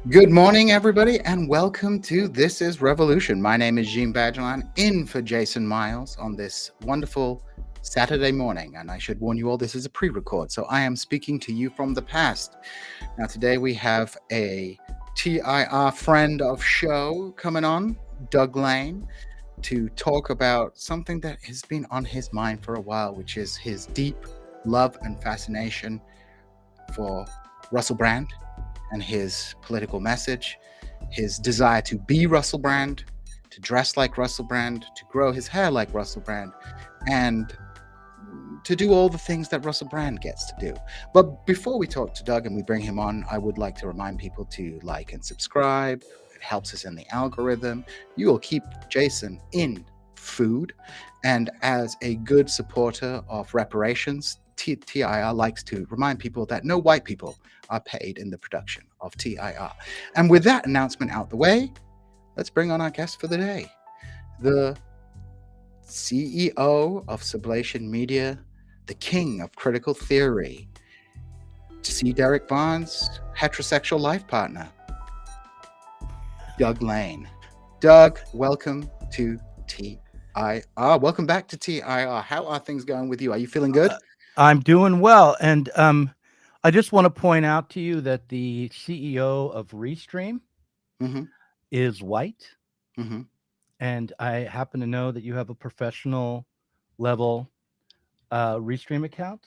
Good morning, everybody, and welcome to This is Revolution. My name is Jean Badgeline, in for Jason Miles on this wonderful Saturday morning. And I should warn you all, this is a pre-record, so I am speaking to you from the past. Now, today we have a TIR friend of show coming on, Doug Lain, to talk about something that has been on his mind for a while, which is his deep love and fascination for Russell Brand and his political message, his desire to be Russell Brand, to dress like Russell Brand, to grow his hair like Russell Brand, and to do all the things that Russell Brand gets to do. But before we talk to Doug and we bring him on, I would like to remind people to like and subscribe. It helps us in the algorithm. You will keep Jason in food. And as a good supporter of reparations, TIR likes to remind people that no white people are paid in the production of TIR. And with that announcement out the way, let's bring on our guest for the day, the CEO of Sublation Media, the king of critical theory, C. Derek Barnes' heterosexual life partner, Doug Lain. Doug, welcome to TIR. Welcome back to TIR. How are things going with you? Are you feeling good? I'm doing well, and I just want to point out to you that the CEO of Restream is white, and I happen to know that you have a professional level Restream account,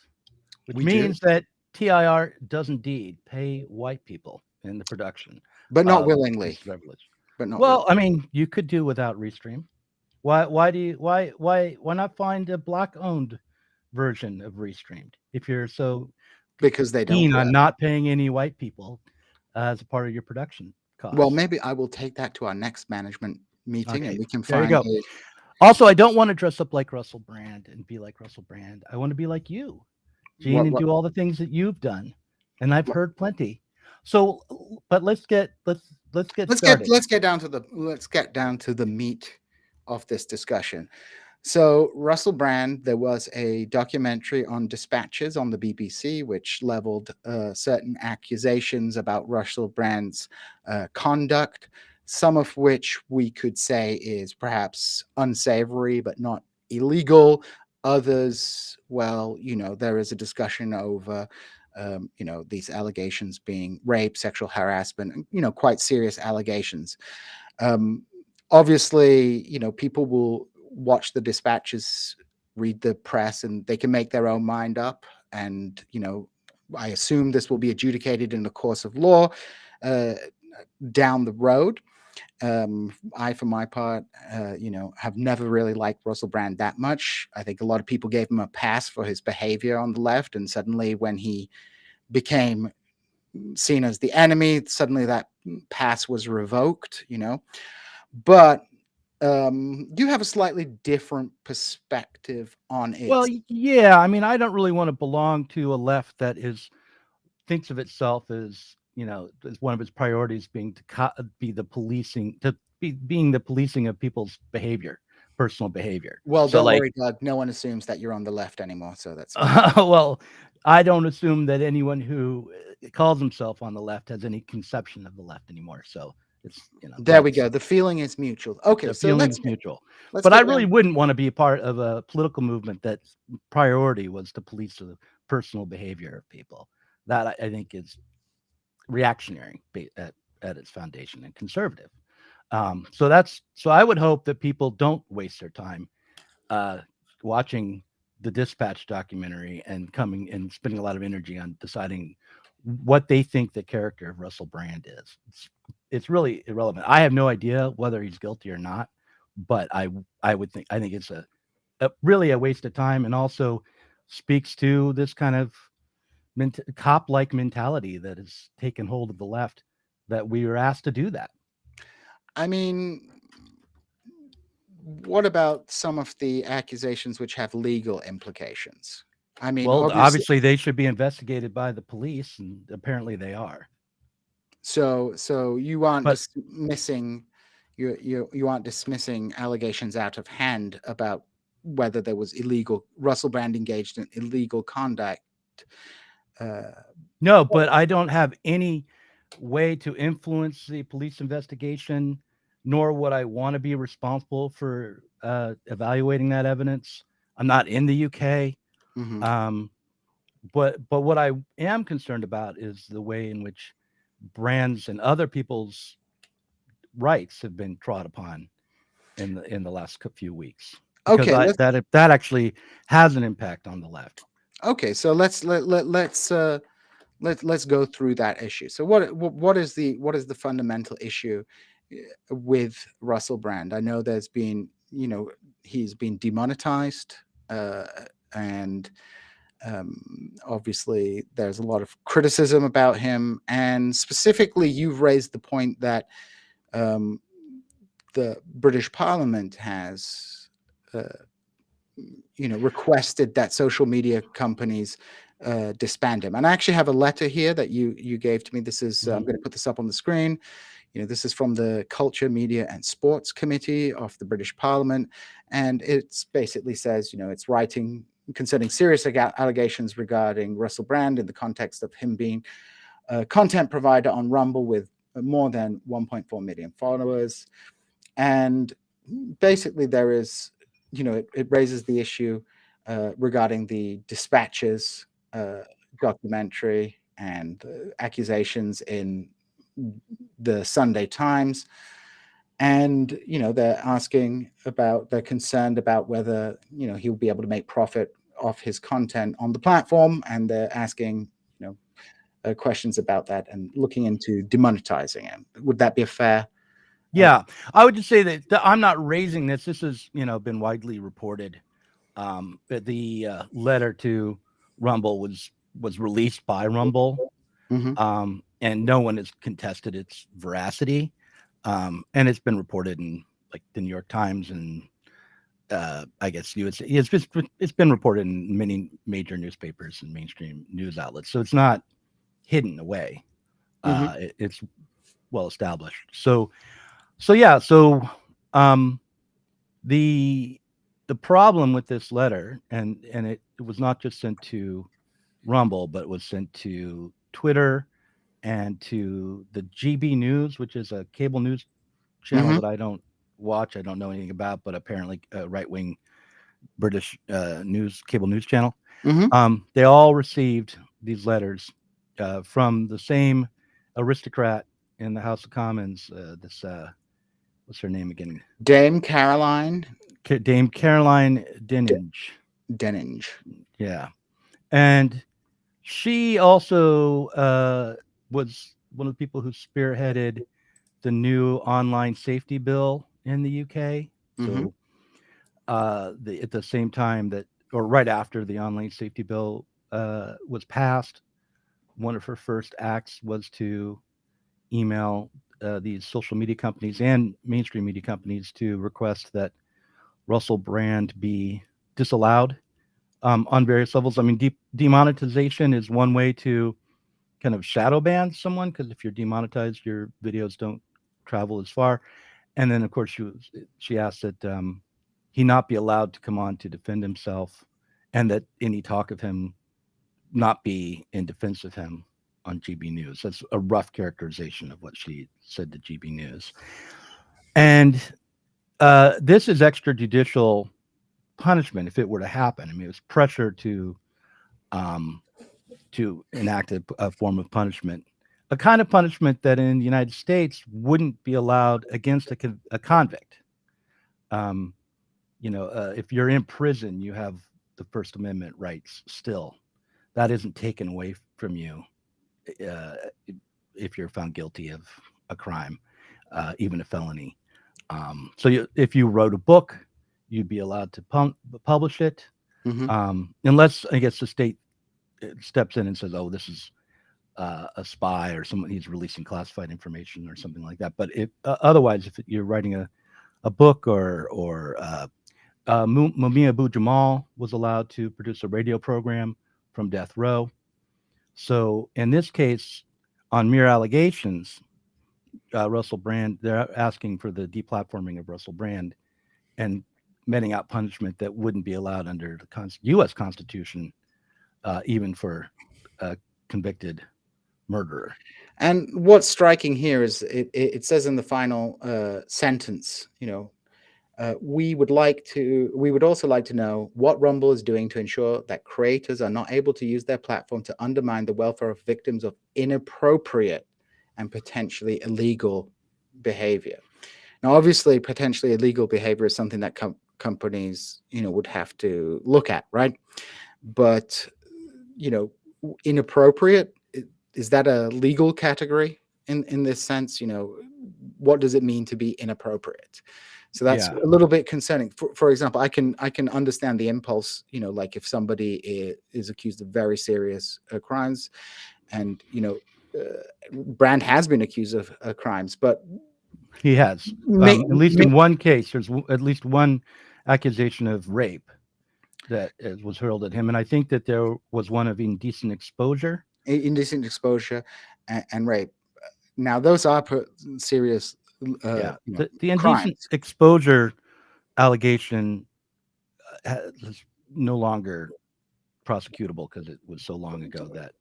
which means that TIR does indeed pay white people in the production, but not willingly. But not willingly. I mean, you could do without Restream. Why not find a black-owned version of Restreamed if you're so because they don't keen on not paying any white people as a part of your production costs? Well, maybe I will take that to our next management meeting, and we can find. There you go. Also, I don't want to dress up like Russell Brand and be like Russell Brand. I want to be like you, Gene, and do all the things that you've done, and I've heard plenty. So, but let's get started. Let's get down to the meat of this discussion. So Russell Brand, there was a documentary on Dispatches on the BBC, which leveled certain accusations about Russell Brand's conduct, some of which we could say is perhaps unsavory, but not illegal. Others, well, there is a discussion over these allegations being rape, sexual harassment, quite serious allegations. Obviously, people will watch the Dispatches, read the press, and they can make their own mind up. And, I assume this will be adjudicated in the course of law down the road. I, for my part, have never really liked Russell Brand that much. I think a lot of people gave him a pass for his behavior on the left. And suddenly when he became seen as the enemy, suddenly that pass was revoked, But you have a slightly different perspective on it. Well, yeah. I mean, I don't really want to belong to a left that thinks of itself as, as one of its priorities being being the policing of people's behavior, personal behavior. Well, don't worry, Doug. No one assumes that you're on the left anymore, so that's well, I don't assume that anyone who calls himself on the left has any conception of the left anymore. So it's, there we go. The feeling is mutual. Okay, the feeling is mutual. But I really wouldn't want to be a part of a political movement that's priority was to police the personal behavior of people. That I think is reactionary at its foundation and conservative. So I would hope that people don't waste their time watching the Dispatch documentary and coming and spending a lot of energy on deciding what they think the character of Russell Brand is. It's really irrelevant. I have no idea whether he's guilty or not, but I think it's really a waste of time, and also speaks to this kind of cop-like mentality that has taken hold of the left, that we were asked to do that. I mean, what about some of the accusations which have legal implications? I mean, well, obviously they should be investigated by the police, and apparently they are. So you aren't dismissing you aren't dismissing allegations out of hand about whether there was Russell Brand engaged in illegal conduct. No, but I don't have any way to influence the police investigation, nor would I want to be responsible for evaluating that evidence. I'm not in the UK. Mm-hmm. But what I am concerned about is the way in which brands and other people's rights have been trod upon in the last few weeks, because Okay, that actually has an impact on the left. okay, so let's go through that issue. So what is the fundamental issue with Russell Brand? I know there's been, he's been demonetized, uh, and obviously there's a lot of criticism about him, and specifically you've raised the point that um, the British Parliament has uh, requested that social media companies disband him. And I actually have a letter here that you gave to me. This is I'm going to put this up on the screen. This is from the Culture, Media and Sports Committee of the British Parliament, and it basically says, it's writing concerning serious allegations regarding Russell Brand in the context of him being a content provider on Rumble with more than 1.4 million followers. And basically there is, it raises the issue regarding the Dispatches documentary and accusations in the Sunday Times. And, they're concerned about whether, he'll be able to make profit off his content on the platform. And they're asking, questions about that and looking into demonetizing him. Would that be a fair? Yeah, I would just say that I'm not raising this. This has been widely reported. That the letter to Rumble was released by Rumble, and no one has contested its veracity. And it's been reported in like the New York Times and I guess USA. It's been reported in many major newspapers and mainstream news outlets. So it's not hidden away. It's well established. So yeah. So the problem with this letter, and it was not just sent to Rumble, but was sent to Twitter and to the GB News, which is a cable news channel that I don't watch. I don't know anything about, but apparently a right-wing British cable news channel. They all received these letters from the same aristocrat in the House of Commons. What's her name again? Dame Caroline Dinenage. Dinenage. Yeah, and she also was one of the people who spearheaded the new online safety bill in the UK. So at the same time that, or right after the online safety bill was passed, one of her first acts was to email these social media companies and mainstream media companies to request that Russell Brand be disallowed on various levels. I mean, demonetization is one way to kind of shadow ban someone, because if you're demonetized, your videos don't travel as far. And then, of course, she asked that he not be allowed to come on to defend himself, and that any talk of him not be in defense of him on GB News. That's a rough characterization of what she said to GB News. And this is extrajudicial punishment if it were to happen. I mean, it was pressure to enact a form of punishment, a kind of punishment that in the United States wouldn't be allowed against a convict. If you're in prison, you have the First Amendment rights still. That isn't taken away from you if you're found guilty of a crime, even a felony. If you wrote a book, you'd be allowed to publish it, unless I guess the state steps in and says, "Oh, this is a spy or someone he's releasing classified information or something like that." But otherwise, if you're writing a book or Mumia Abu-Jamal was allowed to produce a radio program from death row. So in this case, on mere allegations, Russell Brand, they're asking for the deplatforming of Russell Brand and meting out punishment that wouldn't be allowed under the U.S. Constitution, even for convicted murderer. And what's striking here is it says in the final sentence, we would also like to know what Rumble is doing to ensure that creators are not able to use their platform to undermine the welfare of victims of inappropriate and potentially illegal behavior. Now, obviously, potentially illegal behavior is something that companies, would have to look at, right? But, inappropriate, is that a legal category in this sense? What does it mean to be inappropriate? So that's a little bit concerning. For example, I can understand the impulse, like if somebody is accused of very serious crimes, and Brand has been accused of crimes, but he has at least in one case. There's at least one accusation of rape that was hurled at him, and I think that there was one of indecent exposure, and rape. Now, those are serious. The indecent crimes. exposure allegation is no longer prosecutable because it was so long ago that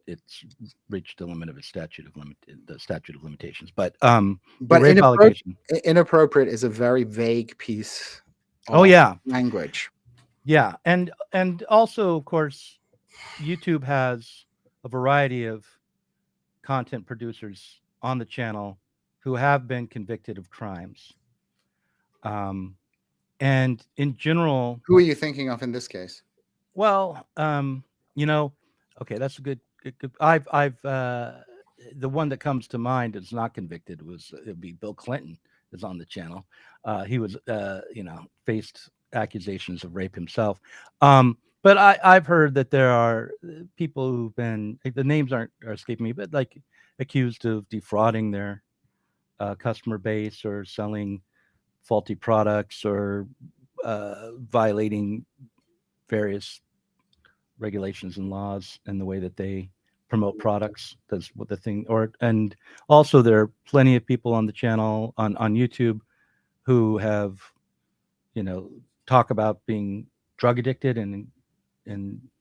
it's reached the limit of the statute of limitations. But the rape allegation, inappropriate is a very vague piece of language. Yeah, and also, of course, YouTube has a variety of content producers on the channel who have been convicted of crimes. And in general, who are you thinking of in this case? Well, okay, that's a good. I've the one that comes to mind is not convicted it'd be Bill Clinton is on the channel. He was faced accusations of rape himself. But I've heard that there are people who've been, the names are escaping me, but like accused of defrauding their customer base or selling faulty products or violating various regulations and laws and the way that they promote products. That's what the thing. And also there are plenty of people on the channel on YouTube who have, talk about being drug addicted and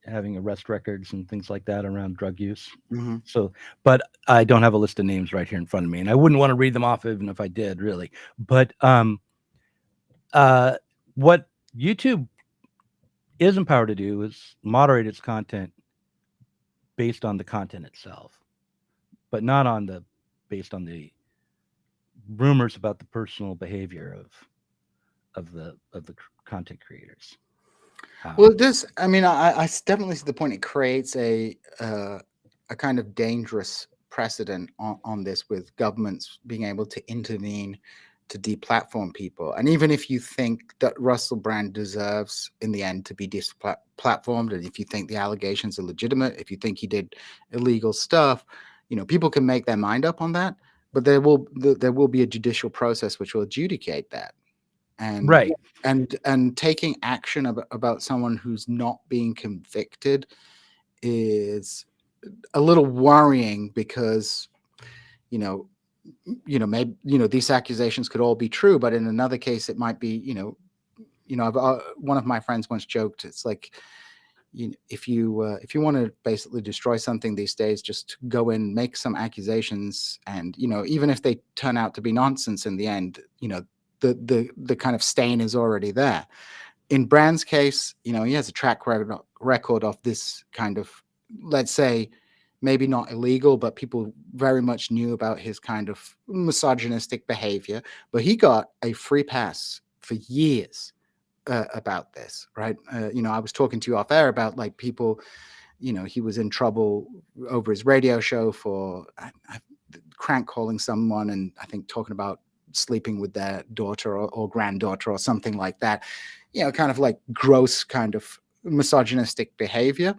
having arrest records and things like that around drug use. Mm-hmm. So, but I don't have a list of names right here in front of me, and I wouldn't want to read them off even if I did, really. But what YouTube is empowered to do is moderate its content based on the content itself, but not based on the rumors about the personal behavior of the content creators. Well, this, I mean, I definitely see the point. It creates a kind of dangerous precedent on this, with governments being able to intervene to deplatform people. And even if you think that Russell Brand deserves in the end to be deplatformed, and if you think the allegations are legitimate, if you think he did illegal stuff, people can make their mind up on that. But there will be a judicial process which will adjudicate that. And right. And taking action about someone who's not being convicted is a little worrying, because maybe these accusations could all be true, but in another case it might be one of my friends once joked, it's like, if you want to basically destroy something these days, just go in, make some accusations, and even if they turn out to be nonsense in the end, the kind of stain is already there. In Brand's case, he has a track record of this kind of, let's say, maybe not illegal, but people very much knew about his kind of misogynistic behavior. But he got a free pass for years about this, right? I was talking to you off air about, like, people, he was in trouble over his radio show for crank calling someone, and I think talking about sleeping with their daughter or granddaughter or something like that, kind of like gross kind of misogynistic behavior.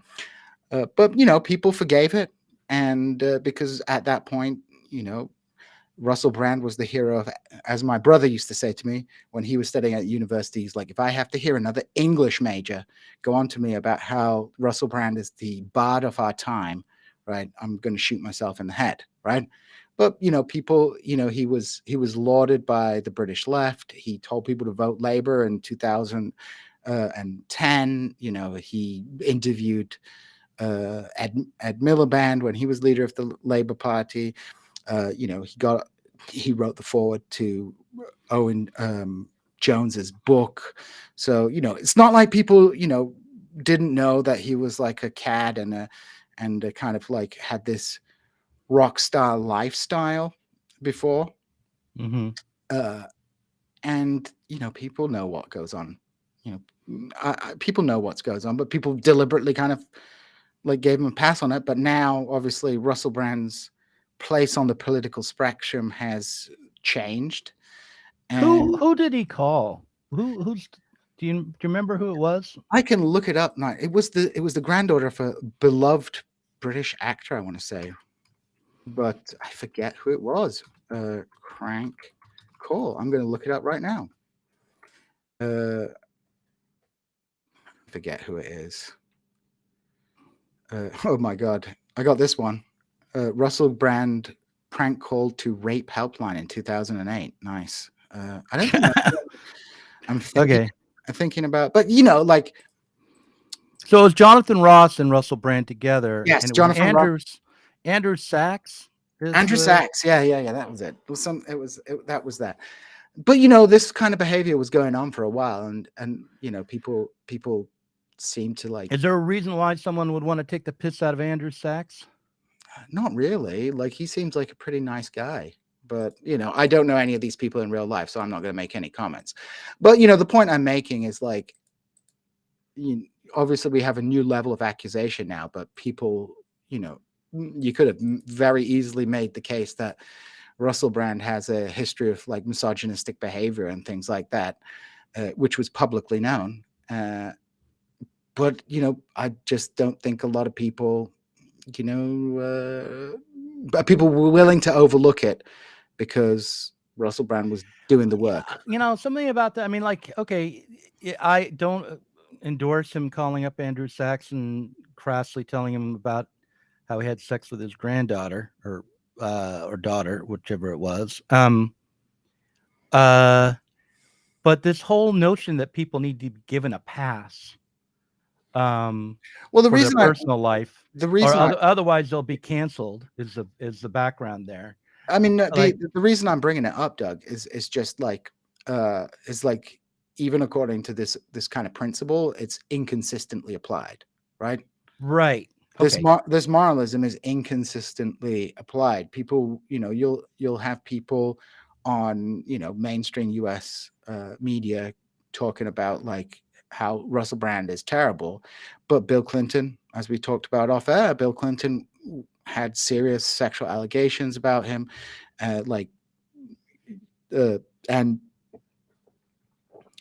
But people forgave it, and because at that point, Russell Brand was the hero of, as my brother used to say to me when he was studying at university, he's like, if I have to hear another English major go on to me about how Russell Brand is the bard of our time, right, I'm going to shoot myself in the head, right? But people, he was lauded by the British left. He told people to vote Labour in 2010. He interviewed Ed Miliband when he was leader of the Labour Party. He wrote the foreword to Owen Jones's book. So it's not like people didn't know that he was like a cad and a kind of like had this rock star lifestyle before. Mm-hmm. And people know what goes on. People know what goes on, but people deliberately kind of like gave him a pass on it. But now, obviously, Russell Brand's place on the political spectrum has changed. And Who did he call? Who's do you remember who it was? I can look it up now. It was the granddaughter of a beloved British actor, I want to say, but I forget who it was. Crank call. I'm going to look it up right now. Forget who it is. Oh my God, I got this one. Russell Brand prank called to rape helpline in 2008. Nice. I don't think I'm thinking, Okay. I'm thinking about, but like. So it was Jonathan Ross and Russell Brand together. Yes, And it Jonathan was Andrew Sachs. Andrew Sachs. Yeah. That was it. That was that. But this kind of behavior was going on for a while, and people seem to like. Is there a reason why someone would want to take the piss out of Andrew Sachs? Not really. Like, he seems like a pretty nice guy, but I don't know any of these people in real life, so I'm not going to make any comments. But the point I'm making is like, obviously we have a new level of accusation now, but people, you could have very easily made the case that Russell Brand has a history of like misogynistic behavior and things like that, which was publicly known. But I just don't think a lot of people, people were willing to overlook it because Russell Brand was doing the work. Something about that. I mean, like, okay, I don't endorse him calling up Andrew Sachs and crassly telling him about how he had sex with his granddaughter or daughter, whichever it was. But this whole notion that people need to be given a pass, well, the for reason their personal life, the reason otherwise they'll be canceled, is the background there. I mean, Like, the reason I'm bringing it up, Doug, is just like even according to this kind of principle, it's inconsistently applied, right? right. Okay. This moralism is inconsistently applied. People, you'll have people on mainstream U.S. Media talking about like how Russell Brand is terrible, but Bill Clinton, as we talked about off air, Bill Clinton had serious sexual allegations about him, and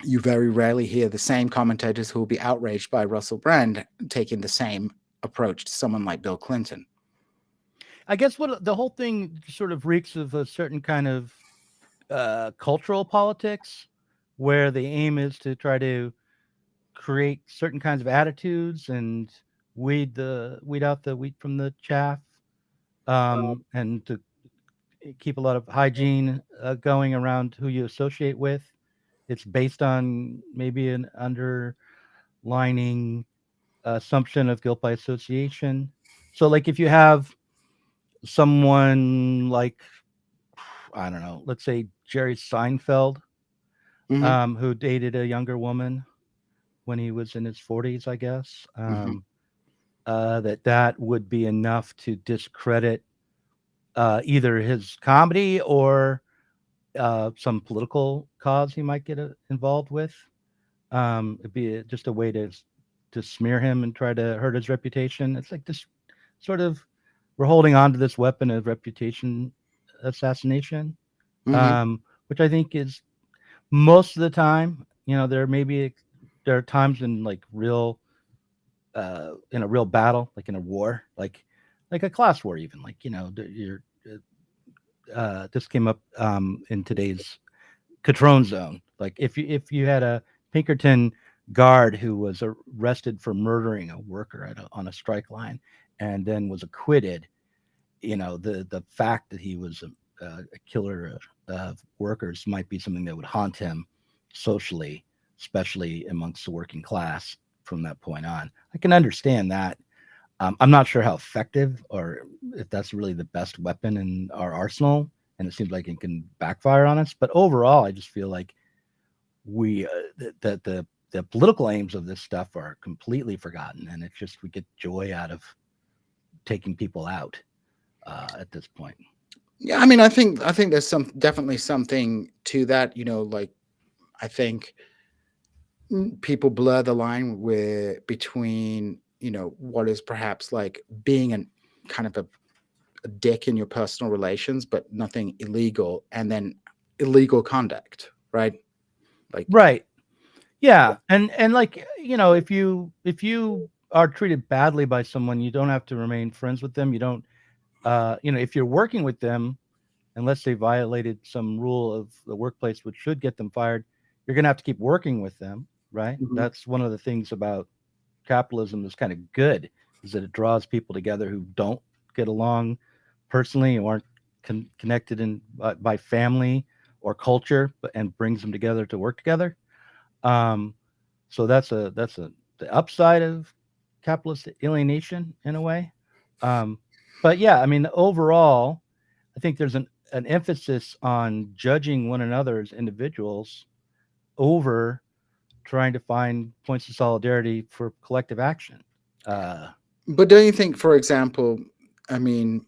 you very rarely hear the same commentators who will be outraged by Russell Brand taking the same approach to someone like Bill Clinton. I guess what the whole thing sort of reeks of a certain kind of cultural politics, where the aim is to try to create certain kinds of attitudes and weed out the wheat from the chaff, and to keep a lot of hygiene going around who you associate with. It's based on maybe an underlining assumption of guilt by association. So, like, if you have someone like, I don't know, let's say Jerry Seinfeld, who dated a younger woman when he was in his 40s, I guess, that would be enough to discredit either his comedy or some political cause he might get involved with. It'd be just a way to smear him and try to hurt his reputation. It's like this sort of, we're holding on to this weapon of reputation assassination, which I think is most of the time, there are times in like real, in a real battle, like in a war, like a class war, even like, this came up in today's Catrone zone. Like if you had a Pinkerton guard who was arrested for murdering a worker on a strike line and then was acquitted, the fact that he was a killer of workers might be something that would haunt him socially, especially amongst the working class from that point on. I can understand that. I'm not sure how effective or if that's really the best weapon in our arsenal, and it seems like it can backfire on us. But overall, I just feel like the political aims of this stuff are completely forgotten, and it's just we get joy out of taking people out at this point. Yeah, I mean, I think there's definitely something to that. Like I think people blur the line between what is perhaps like being an kind of a dick in your personal relations, but nothing illegal, and then illegal conduct, right? Like, Right. Yeah, and like if you are treated badly by someone, you don't have to remain friends with them. You don't, if you're working with them, unless they violated some rule of the workplace, which should get them fired, you're going to have to keep working with them, right? mhm. That's one of the things about capitalism that's kind of good, is that it draws people together who don't get along personally or aren't connected in by family or culture, and brings them together to work together. Um, so that's the upside of capitalist alienation in a way. But yeah, I mean, overall, I think there's an emphasis on judging one another as individuals over trying to find points of solidarity for collective action. But don't you think, for example, I mean,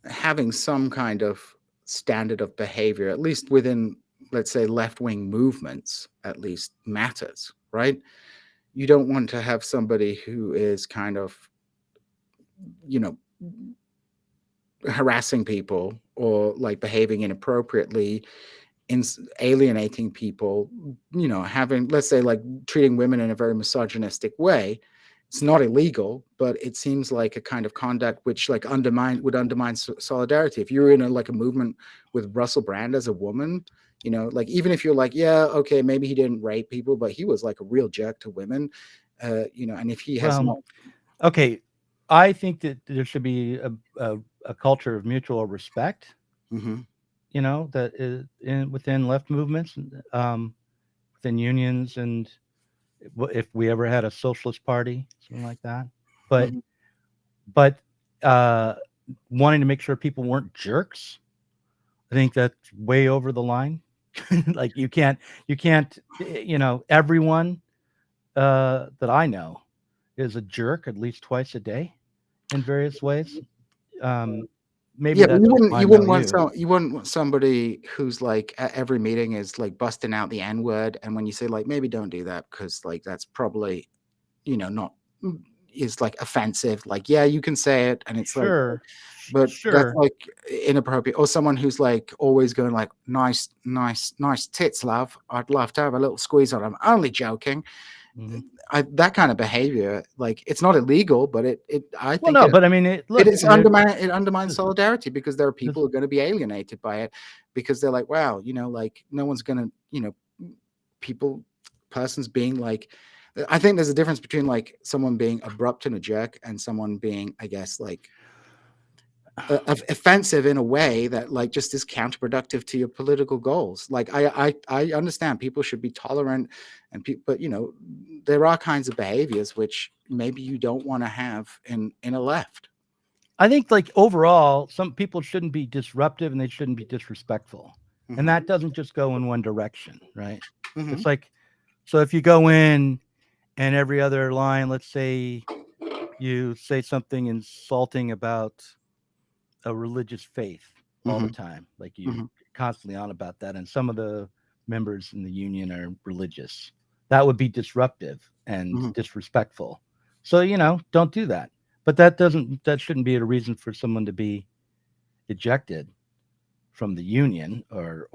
having some kind of standard of behavior, at least within, let's say, left-wing movements, at least matters, right? You don't want to have somebody who is kind of, you know, harassing people or like behaving inappropriately, in alienating people, having, let's say, like treating women in a very misogynistic way. It's not illegal, but it seems like a kind of conduct which like would undermine solidarity. If you're in a movement with Russell Brand as a woman, like even if you're like, yeah, okay, maybe he didn't rape people, but he was like a real jerk to women, and if he has not. Okay, I think that there should be a culture of mutual respect. Mm-hmm. That is within left movements, within unions, and if we ever had a socialist party, something like that. But Mm-hmm. but uh, wanting to make sure people weren't jerks, I think that's way over the line. Like you can't, everyone that I know is a jerk at least twice a day in various ways. Maybe Yeah, but that's you just wouldn't my you wouldn't want milieu. so you wouldn't want somebody who's like at every meeting is like busting out the N word, and when you say like maybe don't do that because like that's probably not is like offensive. Like yeah, you can say it, and it's like, Sure, but that's sure. like inappropriate. Or someone who's like always going like nice, nice, nice tits, love. I'd love to have a little squeeze on them. Only joking. Mm-hmm. That kind of behavior, like it's not illegal, but I Well, think no, but I mean, it look, is I mean, it undermines solidarity because there are people who are going to be alienated by it because they're like, wow, like no one's going to, persons being like, I think there's a difference between like someone being abrupt and a jerk and someone being, I guess, like offensive in a way that like just is counterproductive to your political goals. Like I understand people should be tolerant and people, but there are kinds of behaviors which maybe you don't want to have in a left. I think like overall, some people shouldn't be disruptive and they shouldn't be disrespectful. And Mm-hmm. that doesn't just go in one direction, right? Mm-hmm. It's like, so if you go in and every other line, let's say you say something insulting about a religious faith all the Mm-hmm. time, like you Mm-hmm. constantly on about that, and some of the members in the union are religious, that would be disruptive and Mm-hmm. disrespectful. So don't do that. But that shouldn't be a reason for someone to be ejected from the union, or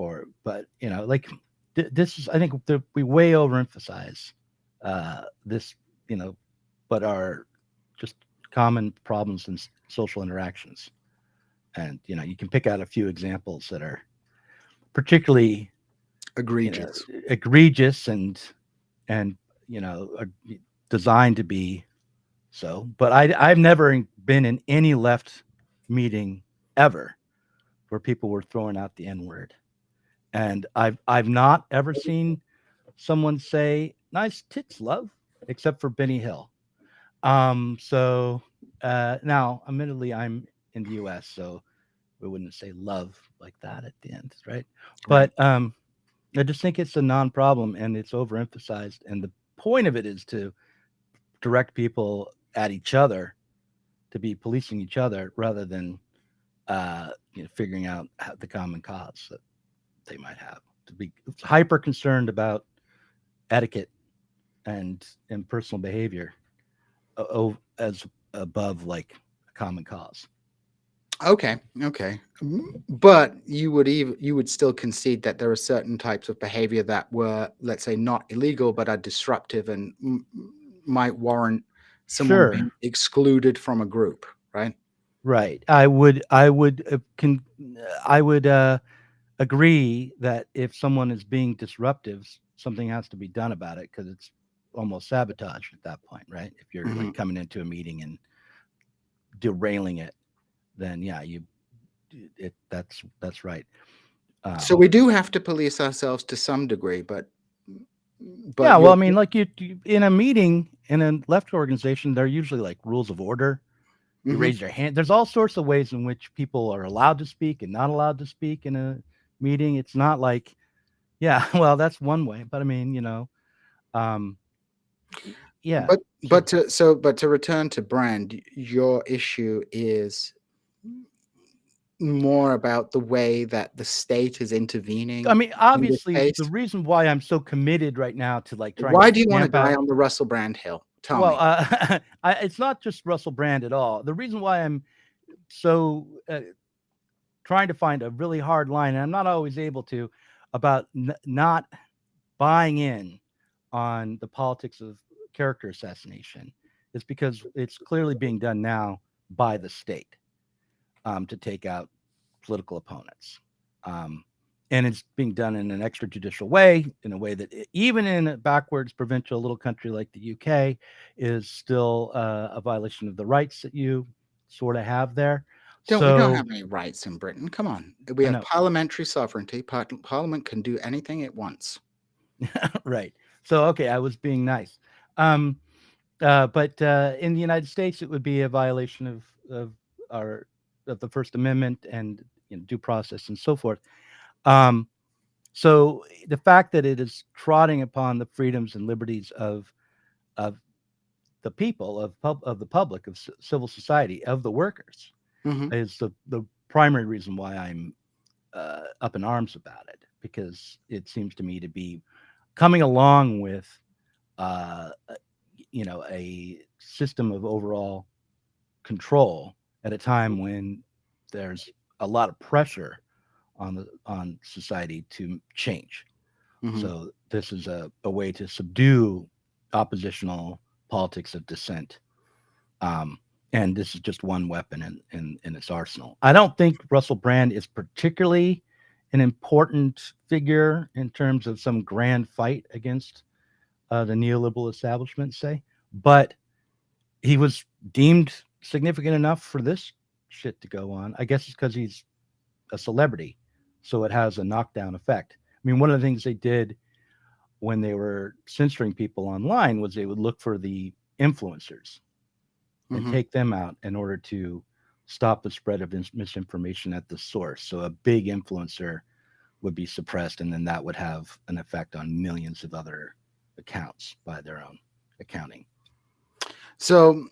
but like this is, I think we way overemphasize this, but are just common problems in social interactions. And you can pick out a few examples that are particularly Egregious. egregious and are designed to be so. But I've never been in any left meeting ever where people were throwing out the N word, and I've not ever seen someone say "nice tits, love," except for Benny Hill. So now, admittedly, I'm in the U.S., so we wouldn't say love like that at the end, right? Right. But I just think it's a non-problem and it's overemphasized. And the point of it is to direct people at each other, to be policing each other rather than figuring out the common cause that they might have. To be hyper concerned about etiquette and personal behavior as above like a common cause. Okay. But you would still concede that there are certain types of behavior that were, let's say, not illegal but are disruptive and might warrant someone Sure. being excluded from a group, right? Right. I would agree that if someone is being disruptive, something has to be done about it because it's almost sabotage at that point, right? If you're Mm-hmm. like coming into a meeting and derailing it, then yeah, that's right. So we do have to police ourselves to some degree, but Yeah, well, you're I mean, like you in a meeting in a left organization, they're usually like rules of order. You mm-hmm. raise your hand. There's all sorts of ways in which people are allowed to speak and not allowed to speak in a meeting. It's not like, yeah, well, that's one way, but I mean, um, yeah, But sure. to return to Brand, your issue is more about the way that the state is intervening I mean, in this obviously, case. the reason why I'm so committed right now to like trying Why to do you want to stamp die out. on the Russell Brand hill? Tell Well, me. it's not just Russell Brand at all. The reason why I'm so trying to find a really hard line, and I'm not always able to, about not buying in on the politics of character assassination, is because it's clearly being done now by the state to take out political opponents. Um, and it's being done in an extrajudicial way, in a way that even in a backwards provincial little country like the UK is still a violation of the rights that you sort of have there. We don't So have any rights in Britain. Come on. We I have know, parliamentary sovereignty. Parliament can do anything it wants. right? So okay, I was being nice, but in the United States, it would be a violation of our of the First Amendment and due process and so forth. Um, So the fact that it is trotting upon the freedoms and liberties of the people of the public of civil society of the workers Mm-hmm. is the primary reason why I'm up in arms about it, because it seems to me to be coming along with uh, a system of overall control at a time when there's a lot of pressure on society to change. Mm-hmm. So this is a way to subdue oppositional politics of dissent. Um, and this is just one weapon in its arsenal. I don't think Russell Brand is particularly an important figure in terms of some grand fight against the neoliberal establishment, say, but he was deemed significant enough for this shit to go on. I guess it's because he's a celebrity, so it has a knockdown effect. I mean, one of the things they did when they were censoring people online was they would look for the influencers and Mm-hmm. take them out in order to stop the spread of misinformation at the source. So a big influencer would be suppressed, and then that would have an effect on millions of other accounts by their own accounting. So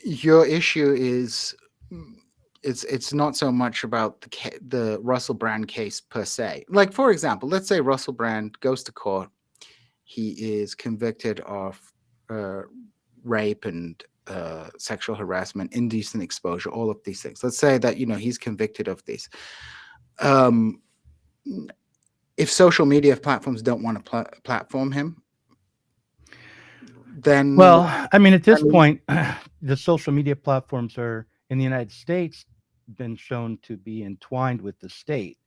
your issue is it's not so much about the Russell Brand case per se. Like, for example, let's say Russell Brand goes to court. He is convicted of rape and sexual harassment, indecent exposure, all of these things. Let's say that he's convicted of these. Um, if social media platforms don't want to platform him, then Well, I mean, at I this mean, point, the social media platforms are in the United States been shown to be entwined with the state.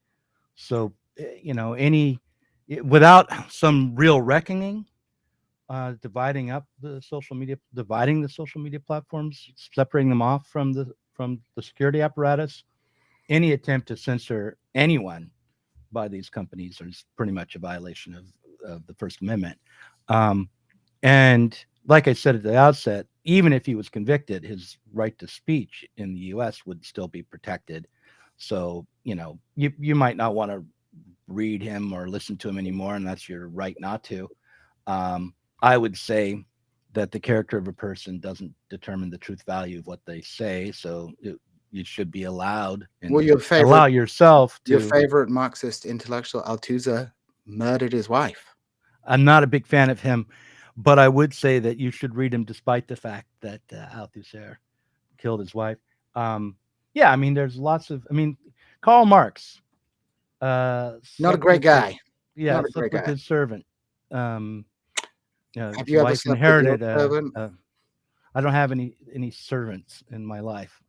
So, any without some real reckoning, dividing the social media platforms, separating them off from the security apparatus, any attempt to censor anyone by these companies is pretty much a violation of the First Amendment. Um, and like I said at the outset, even if he was convicted, his right to speech in the U.S. would still be protected. So, you might not want to read him or listen to him anymore, and that's your right not to. I would say that the character of a person doesn't determine the truth value of what they say. So you should be allowed and allow yourself to. Your favorite Marxist intellectual, Althusser, murdered his wife. I'm not a big fan of him, but I would say that you should read him despite the fact that Althusser killed his wife. Yeah, I mean, there's lots of. I mean, Karl Marx. Not a great guy. Yeah, slept with his servant. Have his you ever wife slept inherited. with your servant? I don't have any servants in my life.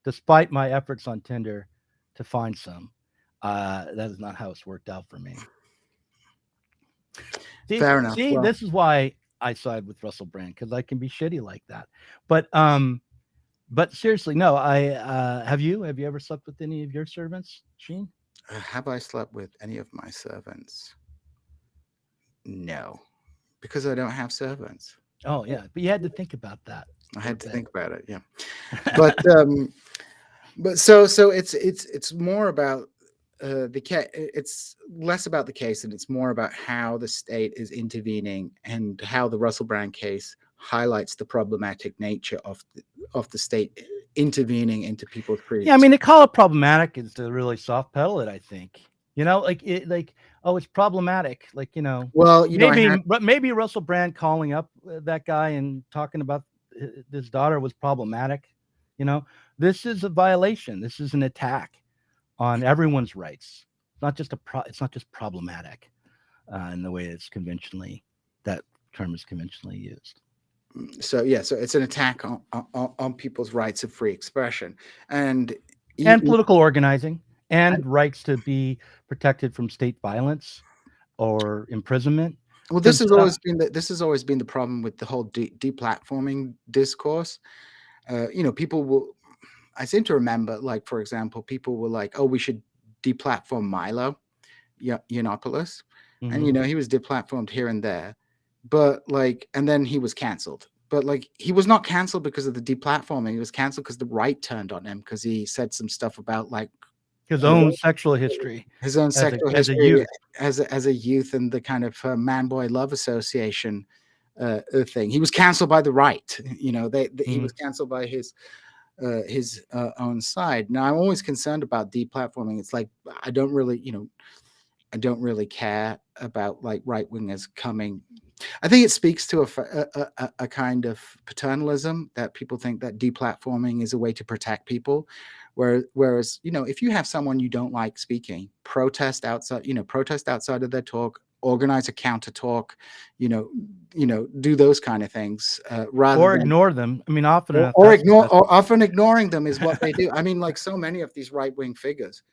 Despite my efforts on Tinder to find some, that is not how it's worked out for me. Fair enough. See, this is why I side with Russell Brand, because I can be shitty like that. But seriously, no. Have you ever slept with any of your servants, Sheen? Have I slept with any of my servants? No, because I don't have servants. Oh yeah, but you had to think about that. I had to think about it. Yeah, but so it's more about the case. It's less about the case, and it's more about how the state is intervening and how the Russell Brand case highlights the problematic nature of the state intervening into people's freedoms. Yeah, I mean, to call it problematic is to really soft pedal it, I think. It's problematic. Well, maybe Russell Brand calling up that guy and talking about his daughter was problematic. This is a violation. This is an attack on everyone's rights. It's not just problematic in the way that term is conventionally used. So it's an attack on people's rights of free expression and political organizing and rights to be protected from state violence or imprisonment. Well, this has always been the problem with the whole deplatforming discourse. People will. I seem to remember, like, for example, people were like, "Oh, we should deplatform Milo Yiannopoulos," and he was deplatformed here and there, but and then he was cancelled. But he was not cancelled because of the deplatforming. He was cancelled because the right turned on him because he said some stuff about his own sexual history, as a youth, and the kind of man boy love association thing. He was cancelled by the right. He was cancelled by his own side. Now, I'm always concerned about deplatforming. It's like I don't really care about right wingers coming. I think it speaks to a kind of paternalism that people think that deplatforming is a way to protect people, whereas if you have someone you don't like speaking, protest outside of their talk, organize a counter talk, do those kind of things rather than ignore them. I mean, often ignoring them is what they do. I mean, so many of these right wing figures.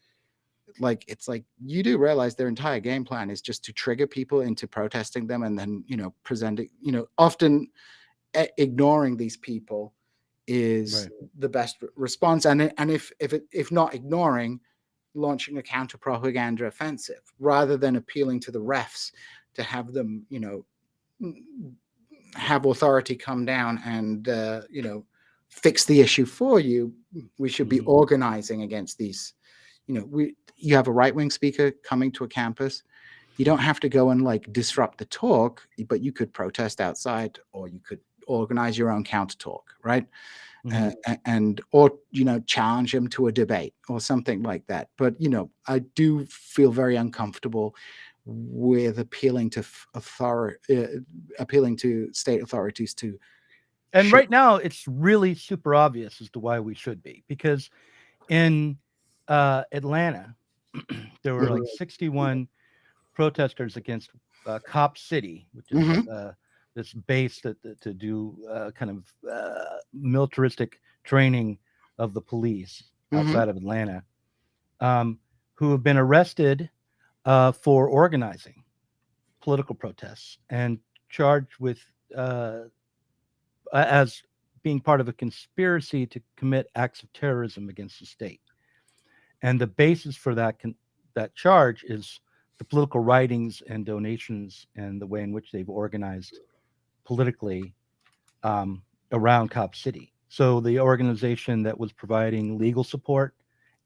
It's like you do realize their entire game plan is just to trigger people into protesting them and then presenting often ignoring these people is the best response, and if not ignoring, launching a counter propaganda offensive rather than appealing to the refs to have them have authority come down and fix the issue for you. We should be organizing against these. You have a right-wing speaker coming to a campus. You don't have to go and disrupt the talk, but you could protest outside, or you could organize your own counter talk, right? Or challenge him to a debate or something like that. But I do feel very uncomfortable with appealing to state authorities to. And right now, it's really super obvious as to why we should be, because in Atlanta, there were 61 protesters against Cop City, which is this base to do kind of militaristic training of the police outside of Atlanta, who have been arrested for organizing political protests and charged with as being part of a conspiracy to commit acts of terrorism against the state. And the basis for that charge is the political writings and donations and the way in which they've organized politically around Cop City. So the organization that was providing legal support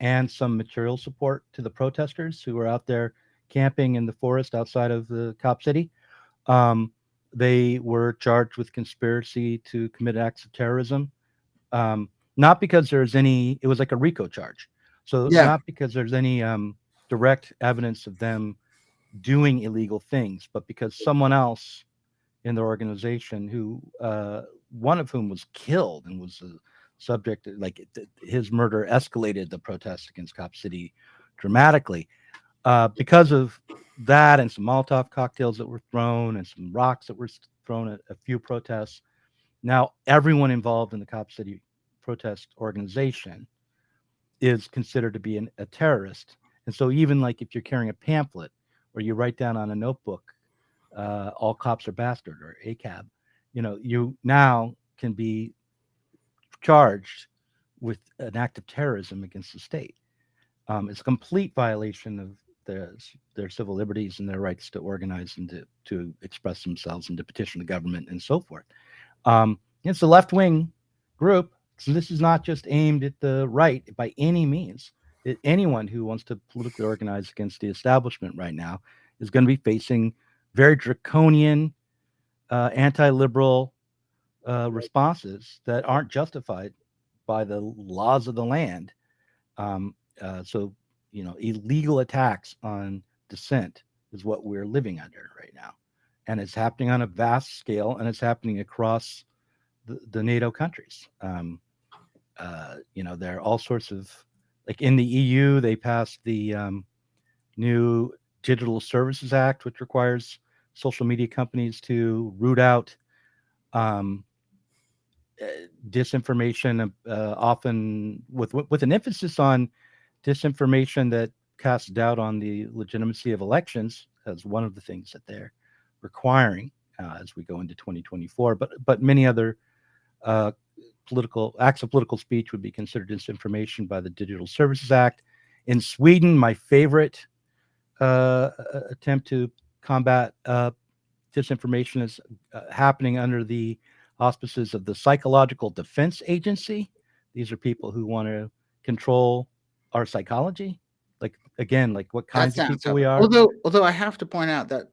and some material support to the protesters who were out there camping in the forest outside of the Cop City, they were charged with conspiracy to commit acts of terrorism. Not because there's any, it was like a RICO charge. So not because there's any direct evidence of them doing illegal things, but because someone else in their organization who one of whom was killed and was a subject, like his murder escalated the protests against Cop City dramatically because of that, and some Molotov cocktails that were thrown and some rocks that were thrown at a few protests. Now everyone involved in the Cop City protest organization is considered to be a terrorist. And so even like if you're carrying a pamphlet or you write down on a notebook, all cops are bastard or ACAB, you now can be charged with an act of terrorism against the state. It's a complete violation of their civil liberties and their rights to organize and to express themselves and to petition the government and so forth. It's a left-wing group, so this is not just aimed at the right by any means. Anyone who wants to politically organize against the establishment right now is going to be facing very draconian, anti-liberal responses that aren't justified by the laws of the land. So, illegal attacks on dissent is what we're living under right now. And it's happening on a vast scale, and it's happening across the NATO countries. There are all sorts of, like in the EU, they passed the new Digital Services Act, which requires social media companies to root out disinformation, often with an emphasis on disinformation that casts doubt on the legitimacy of elections as one of the things that they're requiring as we go into 2024. But many other political acts of political speech would be considered disinformation by the Digital Services Act. In Sweden, my favorite attempt to combat disinformation is happening under the auspices of the Psychological Defense Agency. These are people who want to control our psychology, like what kinds of people we are. Although I have to point out that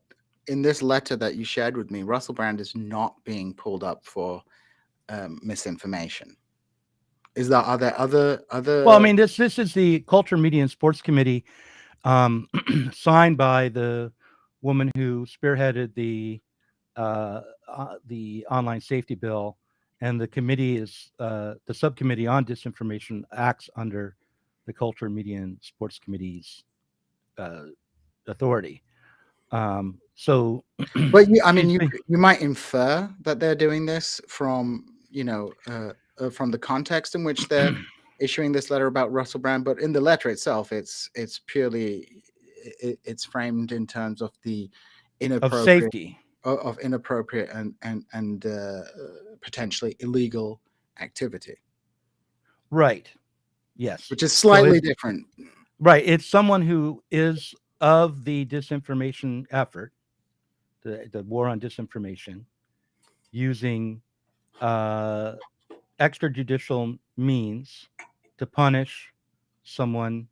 in this letter that you shared with me, Russell Brand is not being pulled up for misinformation. Are there other? Well, I mean, this is the Culture, Media, and Sports Committee, signed by the woman who spearheaded the online safety bill, and the committee is the subcommittee on disinformation acts under the Culture, Media, and Sports Committee's authority. So, but you might infer that they're doing this from from the context in which they're issuing this letter about Russell Brand. But in the letter itself, it's purely it's framed in terms of the inappropriate of safety. Of inappropriate and potentially illegal activity. Right. Yes. Which is slightly different. Right. It's someone who is of the disinformation effort, the war on disinformation, using extrajudicial means to punish someone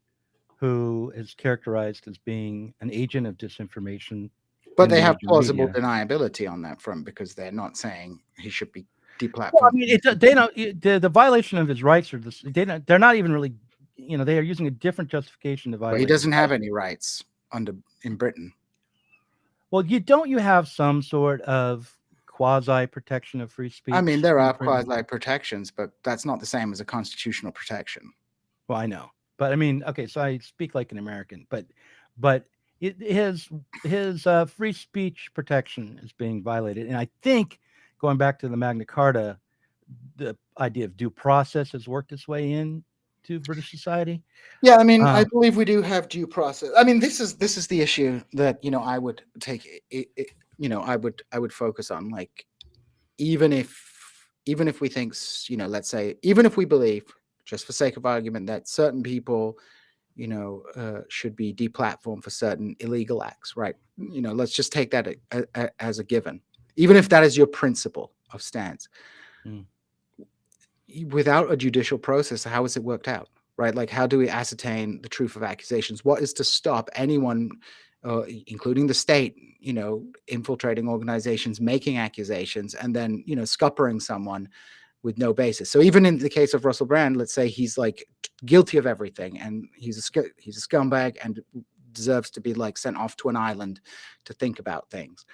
who is characterized as being an agent of disinformation. But they have plausible deniability on that front because they're not saying he should be deplatformed. Well, I mean, they don't. The violation of his rights are this. They're not even really. They are using a different justification to violate. But he doesn't have any rights in Britain. Well, you have some sort of quasi protection of free speech? I mean, there are quasi protections, but that's not the same as a constitutional protection. Well, I know, but I mean, okay, so I speak like an American, but his free speech protection is being violated, and I think going back to the Magna Carta, the idea of due process has worked its way in to British society. Yeah, I mean, I believe we do have due process. I mean, this is the issue that I would take. I would focus on, like, even if we think, let's say, even if we believe, just for sake of argument, that certain people, should be deplatformed for certain illegal acts, right? Let's just take that as a given, even if that is your principle of stance. without a judicial process, how is it worked out? Right? Like, how do we ascertain the truth of accusations? What is to stop anyone, including the state, infiltrating organizations, making accusations, and then, scuppering someone with no basis? So even in the case of Russell Brand, let's say he's like guilty of everything, and he's a scumbag and deserves to be like sent off to an island to think about things.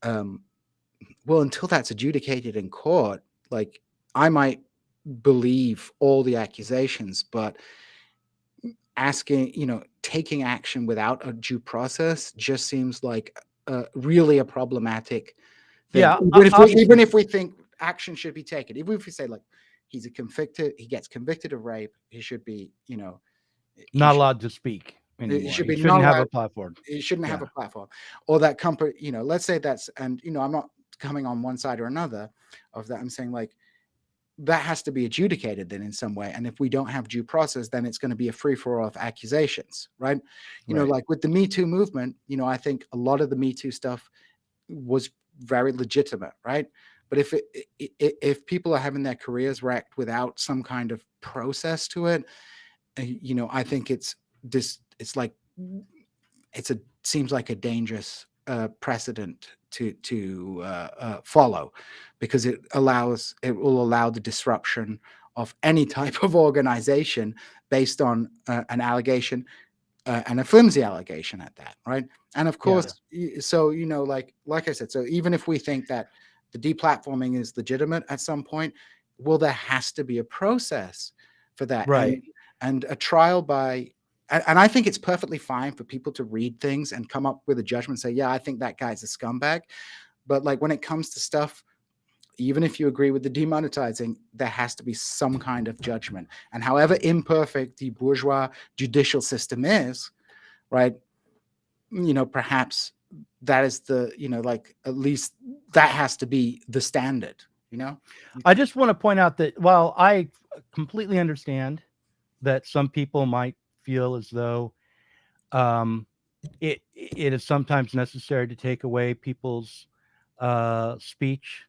Well, until that's adjudicated in court, like, I might believe all the accusations, but taking action without a due process just seems like really a problematic thing. Yeah, Even if we think action should be taken, even if we say, like, he gets convicted of rape, he should be, not allowed to speak anymore. He shouldn't have a platform. He shouldn't have a platform. Or that company, let's say that's, and I'm not coming on one side or another of that. I'm saying, like, that has to be adjudicated then in some way. And if we don't have due process, then it's going to be a free-for-all of accusations, right? Like with the Me Too movement, I think a lot of the Me Too stuff was very legitimate, right? But if people are having their careers wrecked without some kind of process to it, I think seems like a dangerous precedent to follow, because it will allow the disruption of any type of organization based on an allegation, and a flimsy allegation at that, right? And of course, so like I said, so even if we think that the deplatforming is legitimate at some point, well, there has to be a process for that, right? And a trial by. And I think it's perfectly fine for people to read things and come up with a judgment, say, yeah, I think that guy's a scumbag. But like, when it comes to stuff, even if you agree with the demonetizing, there has to be some kind of judgment. And however imperfect the bourgeois judicial system is, right, perhaps that is the, like, at least that has to be the standard, I just want to point out that while I completely understand that some people might feel as though it is sometimes necessary to take away people's speech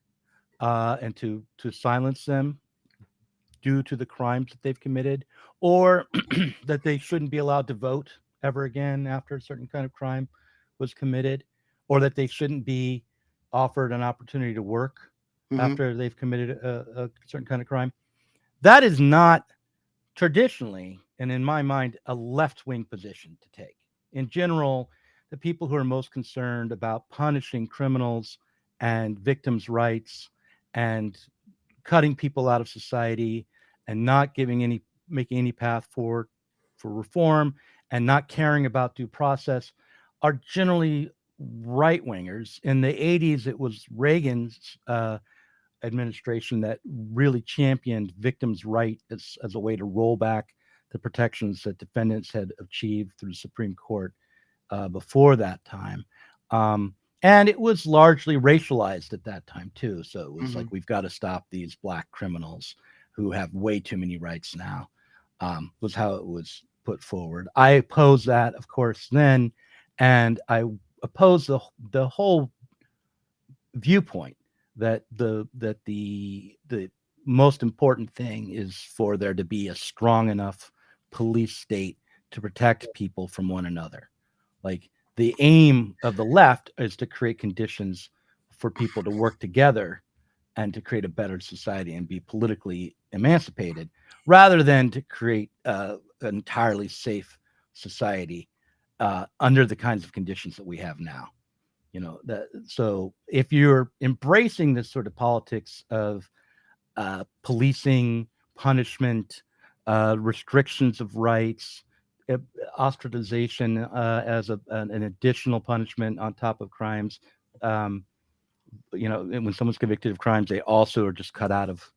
and to silence them due to the crimes that they've committed, or that they shouldn't be allowed to vote ever again after a certain kind of crime was committed, or that they shouldn't be offered an opportunity to work after they've committed a certain kind of crime. That is not traditionally, and in my mind, a left-wing position to take. In general, the people who are most concerned about punishing criminals and victims' rights and cutting people out of society and not making any path forward for reform and not caring about due process are generally right-wingers. In the 80s, it was Reagan's administration that really championed victims' right as a way to roll back the protections that defendants had achieved through the Supreme Court before that time. And it was largely racialized at that time, too. So it was like, we've got to stop these Black criminals who have way too many rights now, was how it was put forward. I opposed that, of course, then, and I opposed the whole viewpoint that the most important thing is for there to be a strong enough police state to protect people from one another. Like, the aim of the left is to create conditions for people to work together and to create a better society and be politically emancipated, rather than to create an entirely safe society under the kinds of conditions that we have now. So if you're embracing this sort of politics of policing, punishment, restrictions of rights, ostracization as an additional punishment on top of crimes, when someone's convicted of crimes, they also are just cut out of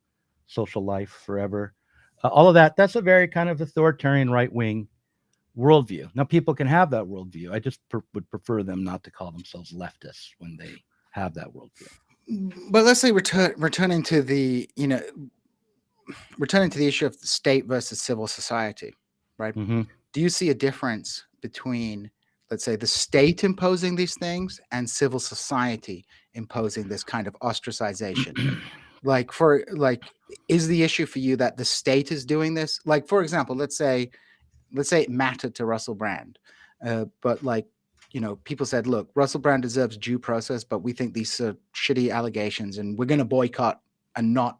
social life forever. All of that's a very kind of authoritarian right-wing worldview. Now, people can have that worldview. I just would prefer them not to call themselves leftists when they have that worldview. But let's say returning to the issue of the state versus civil society, right? Do you see a difference between, let's say, the state imposing these things and civil society imposing this kind of ostracization? Like, is the issue for you that the state is doing this? Like, for example, let's say it mattered to Russell Brand, but like, people said, look, Russell Brand deserves due process, but we think these are shitty allegations, and we're going to boycott and not,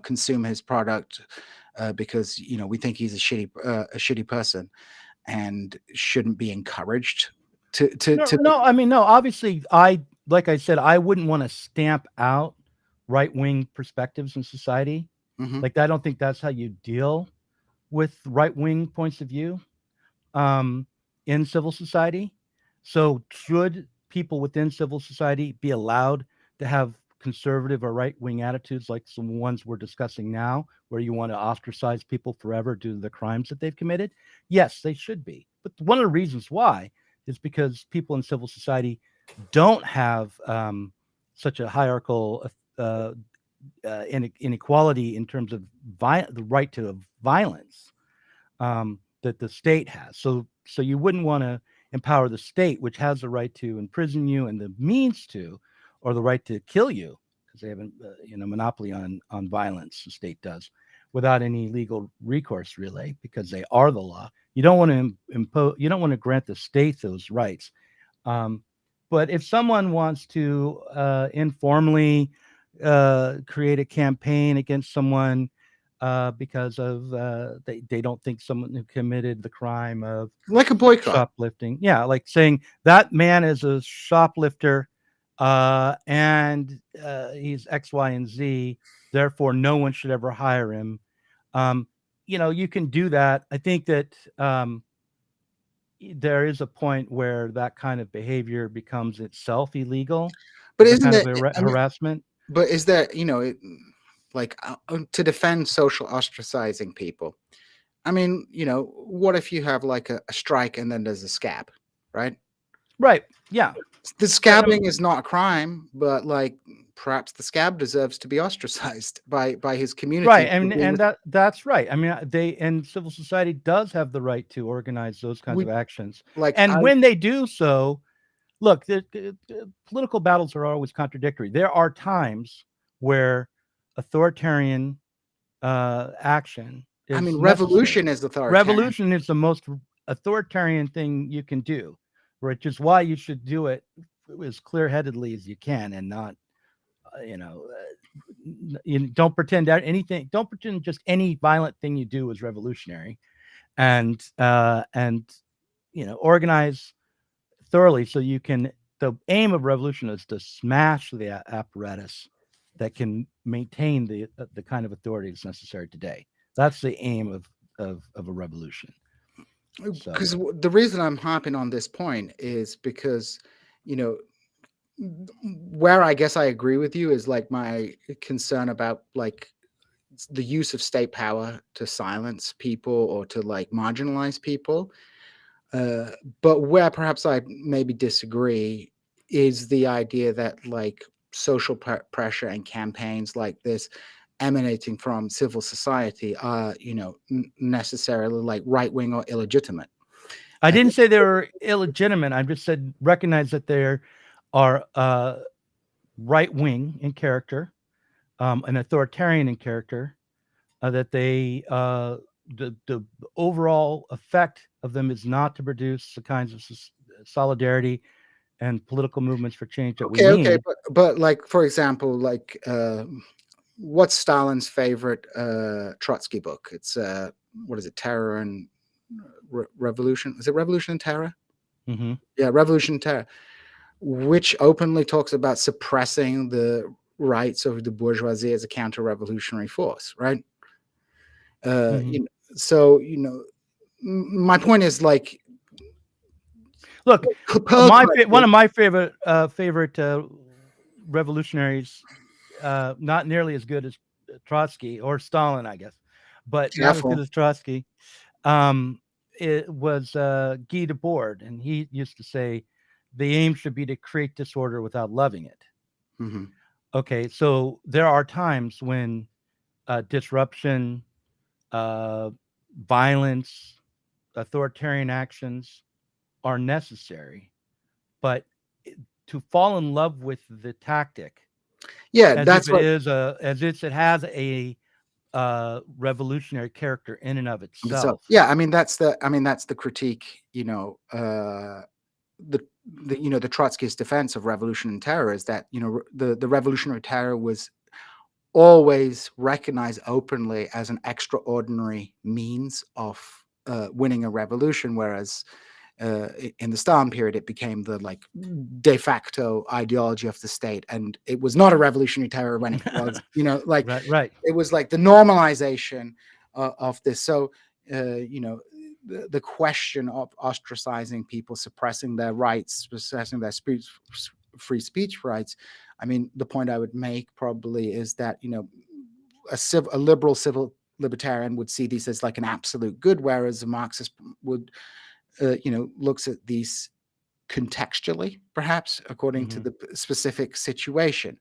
consume his product because we think he's a shitty person and shouldn't be encouraged No, I mean, no, obviously, like I said, I wouldn't want to stamp out right-wing perspectives in society. Mhm. Like, I don't think that's how you deal with right-wing points of view in civil society. So should people within civil society be allowed to have conservative or right-wing attitudes like some ones we're discussing now, where you want to ostracize people forever due to the crimes that they've committed? Yes, they should be. But one of the reasons why is because people in civil society don't have such a hierarchical inequality in terms of the right to violence that the state has. So you wouldn't want to empower the state, which has the right to imprison you and the means to, or the right to kill you, because they have a monopoly on violence. The state does, without any legal recourse, really, because they are the law. You don't want to impose. You don't want to grant the state those rights. But if someone wants to informally create a campaign against someone because of they don't think someone who committed the crime of like a boycott. shoplifting, like saying that man is a shoplifter and he's X, Y, and Z, therefore no one should ever hire him. You can do that. I think that there is a point where that kind of behavior becomes itself illegal. But isn't kind it of harassment? But is there, to defend social ostracizing people? I mean, what if you have like a strike and then there's a scab, right? Right. Yeah. The scabbing is not a crime, but like perhaps the scab deserves to be ostracized by his community. Right. And that's right. I mean, and civil society does have the right to organize those kinds of actions. When they do so, look, the political battles are always contradictory. There are times where authoritarian action is revolution is authoritarian. Revolution is the most authoritarian thing you can do, which is why you should do it as clear-headedly as you can and not, you don't pretend that anything. Don't pretend just any violent thing you do is revolutionary, and organize thoroughly so you can. The aim of revolution is to smash the apparatus that can maintain the kind of authority that's necessary today. That's the aim of a revolution. Because the reason I'm harping on this point is because, where I guess I agree with you is like my concern about like the use of state power to silence people or to like marginalize people. But where perhaps I maybe disagree is the idea that like social pressure and campaigns like this emanating from civil society are, necessarily like right-wing or illegitimate. I didn't say they were illegitimate. I just said recognize that there are right-wing in character, and authoritarian in character, that they the overall effect of them is not to produce the kinds of solidarity and political movements for change that we need. Okay, but like, for example, like what's Stalin's favorite Trotsky book? It's what is it, Terror and Revolution? Is it Revolution and Terror? Mm-hmm. Yeah, Revolution and Terror, which openly talks about suppressing the rights of the bourgeoisie as a counter-revolutionary force, right? Mm-hmm. My point is like, look, one of my favorite revolutionaries, not nearly as good as Trotsky or Stalin, I guess, but not as good as Trotsky. It was Guy Debord, and he used to say, the aim should be to create disorder without loving it. Mm-hmm. Okay, so there are times when disruption, violence, authoritarian actions are necessary, but to fall in love with the tactic Yeah, as that's if it what. is it has a revolutionary character in and of So itself. yeah, that's the critique. The Trotskyist defense of revolution and terror is that the revolutionary terror was always recognized openly as an extraordinary means of winning a revolution, whereas in the Stalin period it became the de facto ideology of the state, and it was not a revolutionary terror when it was Right. it was like the normalization of this. So the question of ostracizing people, suppressing their rights, suppressing their free speech rights. The point I would make probably is that a liberal civil libertarian would see these as like an absolute good, whereas a Marxist would looks at these contextually, perhaps according to the specific situation.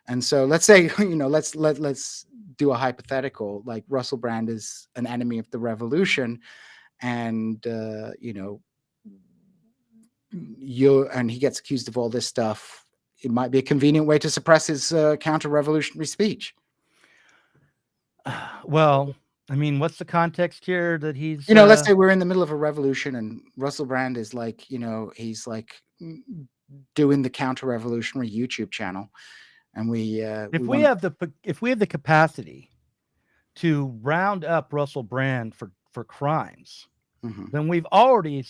And so let's say let's do a hypothetical, like Russell Brand is an enemy of the revolution, and he gets accused of all this stuff. It might be a convenient way to suppress his counter-revolutionary speech. Well, what's the context here that he's let's say we're in the middle of a revolution and Russell Brand is he's doing the counter-revolutionary YouTube channel, and if we have the capacity to round up Russell Brand for crimes, then we've already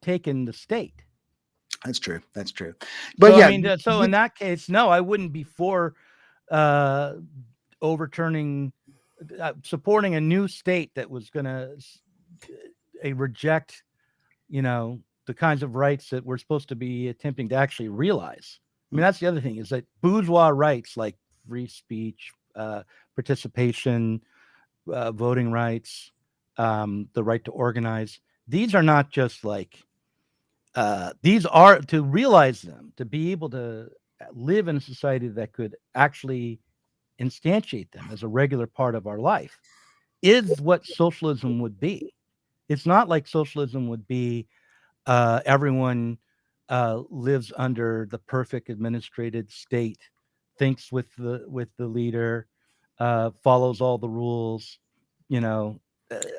taken the state. That's true. But so, so in that case, no, I wouldn't be for overturning, supporting a new state that was going to reject, the kinds of rights that we're supposed to be attempting to actually realize. That's the other thing, is that bourgeois rights like free speech, participation, voting rights, the right to organize, these are not just these are, to realize them, to be able to live in a society that could actually instantiate them as a regular part of our life, is what socialism would be. It's not like socialism would be everyone lives under the perfect administrated state, thinks with the leader, follows all the rules,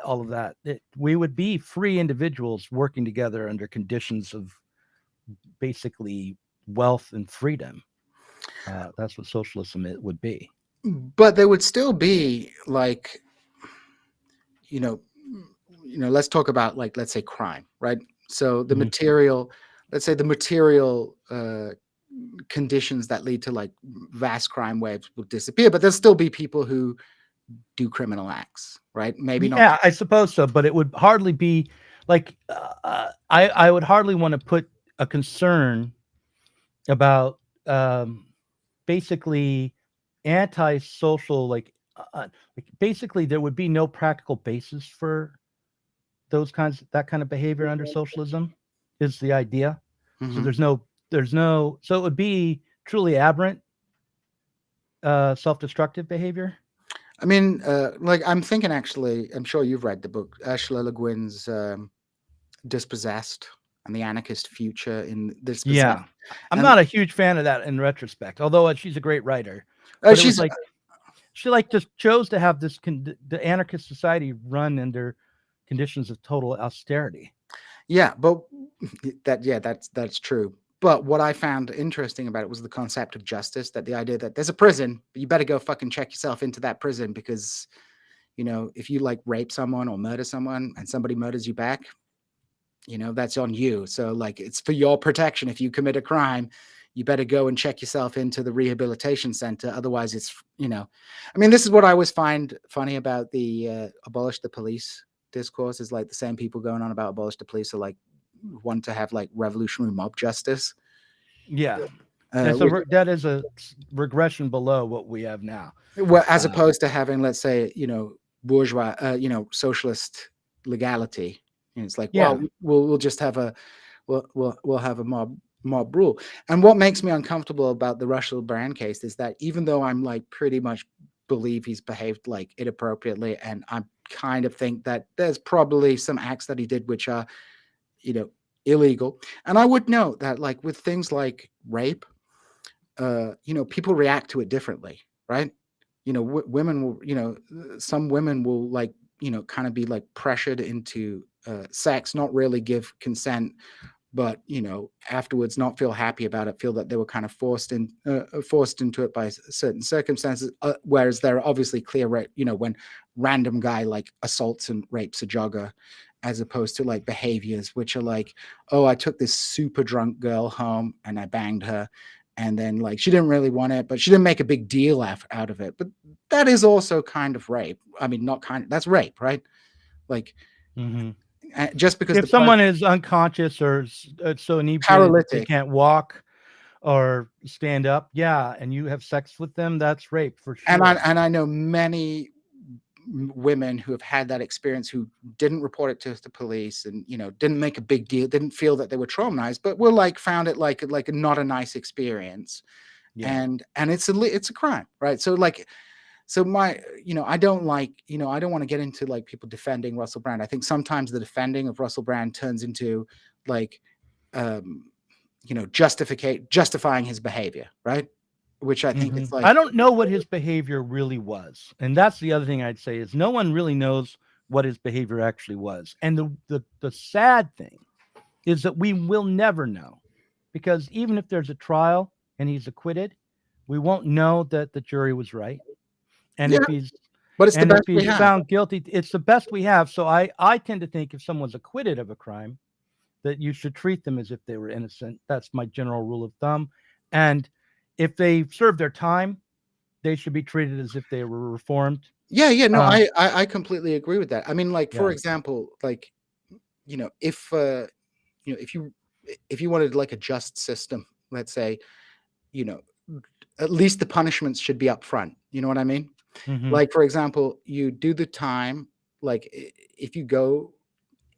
all of that. We would be free individuals working together under conditions of basically wealth and freedom. That's what socialism would be. But there would still be let's talk about let's say crime, right? So the material, let's say the material conditions that lead to vast crime waves will disappear, but there'll still be people who do criminal acts, right? Maybe not. Yeah, I suppose so, but it would hardly be I would hardly want to put a concern about basically antisocial, basically there would be no practical basis for that kind of behavior under socialism, is the idea. So so it would be truly aberrant, self-destructive behavior. I'm thinking, actually, I'm sure you've read the book, Ursula Le Guin's Dispossessed and the Anarchist Future in Dispossessed. Yeah, I'm not a huge fan of that in retrospect, although she's a great writer. But she just chose to have the anarchist society run under conditions of total austerity. Yeah, but that's true. But what I found interesting about it was the concept of justice, that the idea that there's a prison, but you better go fucking check yourself into that prison, because if you rape someone or murder someone and somebody murders you back, that's on you. So it's for your protection. If you commit a crime, you better go and check yourself into the rehabilitation center. Otherwise it's, this is what I always find funny about the abolish the police discourse, is the same people going on about abolish the police are want to have revolutionary mob justice. Yeah. That is a regression below what we have now. Well, as opposed to having, let's say, bourgeois, socialist legality. It's well, we'll just have we'll have a mob rule. And what makes me uncomfortable about the Russell Brand case is that even though I'm pretty much believe he's behaved inappropriately, and I kind of think that there's probably some acts that he did which are, illegal. And I would note that with things like rape, people react to it differently, right? Women will, some women will like, kind of be like pressured into sex, not really give consent, but afterwards not feel happy about it, feel that they were kind of forced into it by certain circumstances, whereas there are obviously clear when random guy like assaults and rapes a jogger, as opposed to like behaviors which are like, oh, I took this super drunk girl home and I banged her, and then like she didn't really want it, but she didn't make a big deal out of it, but that is also kind of rape. I mean, not kind of, that's rape, right? Like, just because if someone is unconscious or so inebriated that they can't walk or stand up, and you have sex with them, that's rape for sure. And I know many women who have had that experience who didn't report it to the police and didn't make a big deal, didn't feel that they were traumatized, but were like found it like not a nice experience. And it's a crime, right? So like, so my, I don't like, I don't want to get into like people defending Russell Brand. I think sometimes the defending of Russell Brand turns into like, justifying his behavior, right? Which I think it's like, I don't know what his behavior really was. And that's the other thing I'd say is no one really knows what his behavior actually was. And the sad thing is that we will never know, because even if there's a trial and he's acquitted, we won't know that the jury was right. And if he's found guilty, it's the best we have. So I tend to think if someone's acquitted of a crime, that you should treat them as if they were innocent. That's my general rule of thumb. And if they serve their time, they should be treated as if they were reformed. No, I completely agree with that. I mean, like, for example, like, if you wanted like a just system, let's say, at least the punishments should be up front. You know what I mean? Like, for example, you do the time, like if you go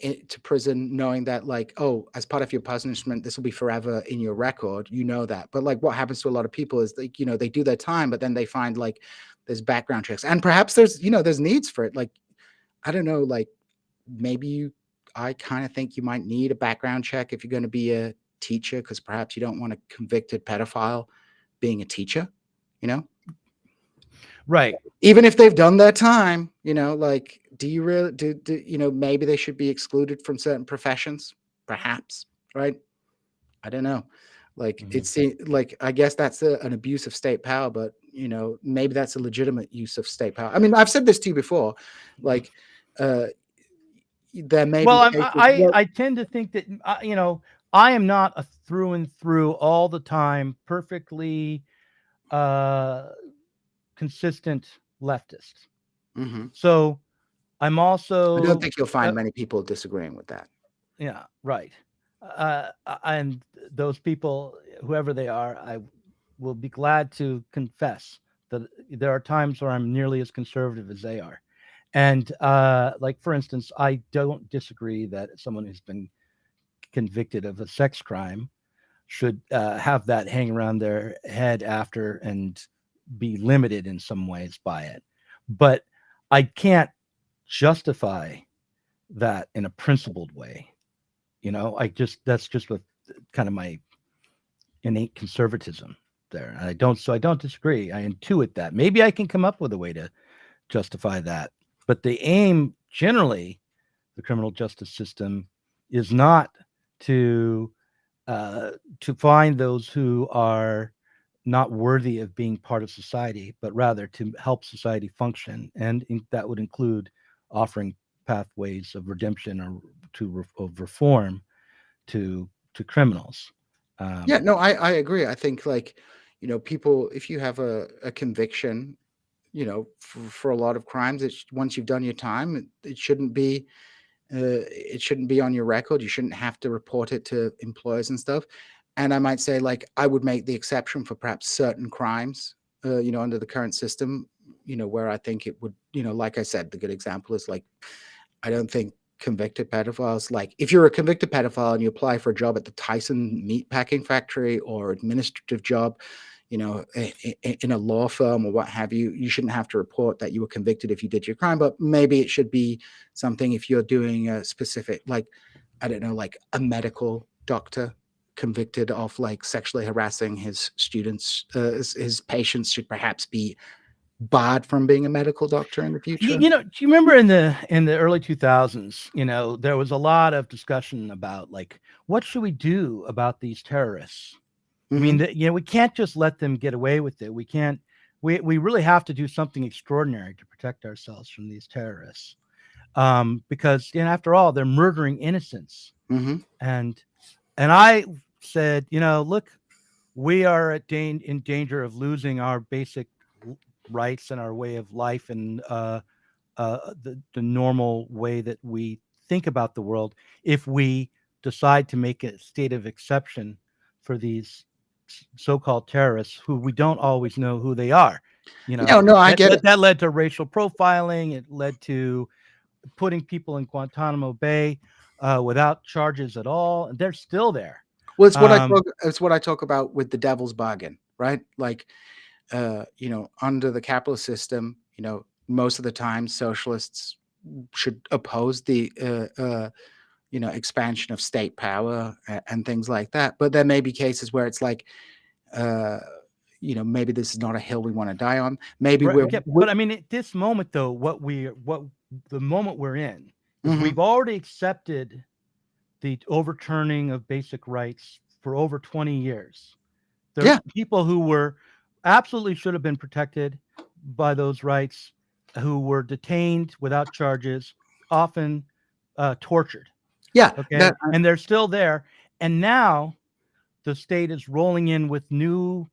to prison knowing that like, oh, as part of your punishment, this will be forever in your record, that. But like what happens to a lot of people is like, they do their time, but then they find like there's background checks, and perhaps there's needs for it. Like, I don't know, like maybe I kind of think you might need a background check if you're going to be a teacher, because perhaps you don't want a convicted pedophile being a teacher, right? Even if they've done their time, like, do you really do maybe they should be excluded from certain professions, perhaps, right? I don't know. Like, it's like, I guess that's an abuse of state power, but maybe that's a legitimate use of state power. I mean, I've said this to you before, like, there may be I tend to think that I am not a through and through all the time perfectly consistent leftist. So I'm also, I don't think you'll find many people disagreeing with that. Yeah, right. And those people, whoever they are, I will be glad to confess that there are times where I'm nearly as conservative as they are. And like, for instance, I don't disagree that someone who's been convicted of a sex crime should have that hang around their head after and be limited in some ways by it. But I can't justify that in a principled way. That's just what kind of my innate conservatism there. I don't disagree. I intuit that. Maybe I can come up with a way to justify that. But the aim, generally, the criminal justice system is not to find those who are not worthy of being part of society, but rather to help society function, and that would include offering pathways of redemption or of reform to criminals. I agree. I think, like, people, if you have a conviction, for a lot of crimes, once you've done your time, it shouldn't be on your record. You shouldn't have to report it to employers and stuff. And I might say, like, I would make the exception for perhaps certain crimes, under the current system, where I think it would, like I said, the good example is like, I don't think convicted pedophiles, like if you're a convicted pedophile and you apply for a job at the Tyson meatpacking factory or administrative job, in a law firm or what have you, you shouldn't have to report that you were convicted if you did your crime. But maybe it should be something if you're doing a specific, like, I don't know, like a medical doctor convicted of like sexually harassing his students, his patients, should perhaps be barred from being a medical doctor in the future? Do you remember in the early 2000s, there was a lot of discussion about like, what should we do about these terrorists? Mm-hmm. I mean, we can't just let them get away with it. We can't. We really have to do something extraordinary to protect ourselves from these terrorists, because after all, they're murdering innocents. Mm-hmm. And I said, look, we are in danger of losing our basic rights and our way of life and the normal way that we think about the world if we decide to make a state of exception for these so-called terrorists who we don't always know who they are. No, I get it. That led to racial profiling. It led to putting people in Guantanamo Bay without charges at all, and they're still there. Well, it's what I talk about with the devil's bargain, right? Like, under the capitalist system, most of the time socialists should oppose the expansion of state power and things like that. But there may be cases where it's like, maybe this is not a hill we want to die on. Maybe but I mean, at this moment though, the moment we're in is mm-hmm. we've already accepted the overturning of basic rights for over 20 years. There's people who were absolutely should have been protected by those rights, who were detained without charges, often tortured. Yeah. Okay. And they're still there. And now the state is rolling in with new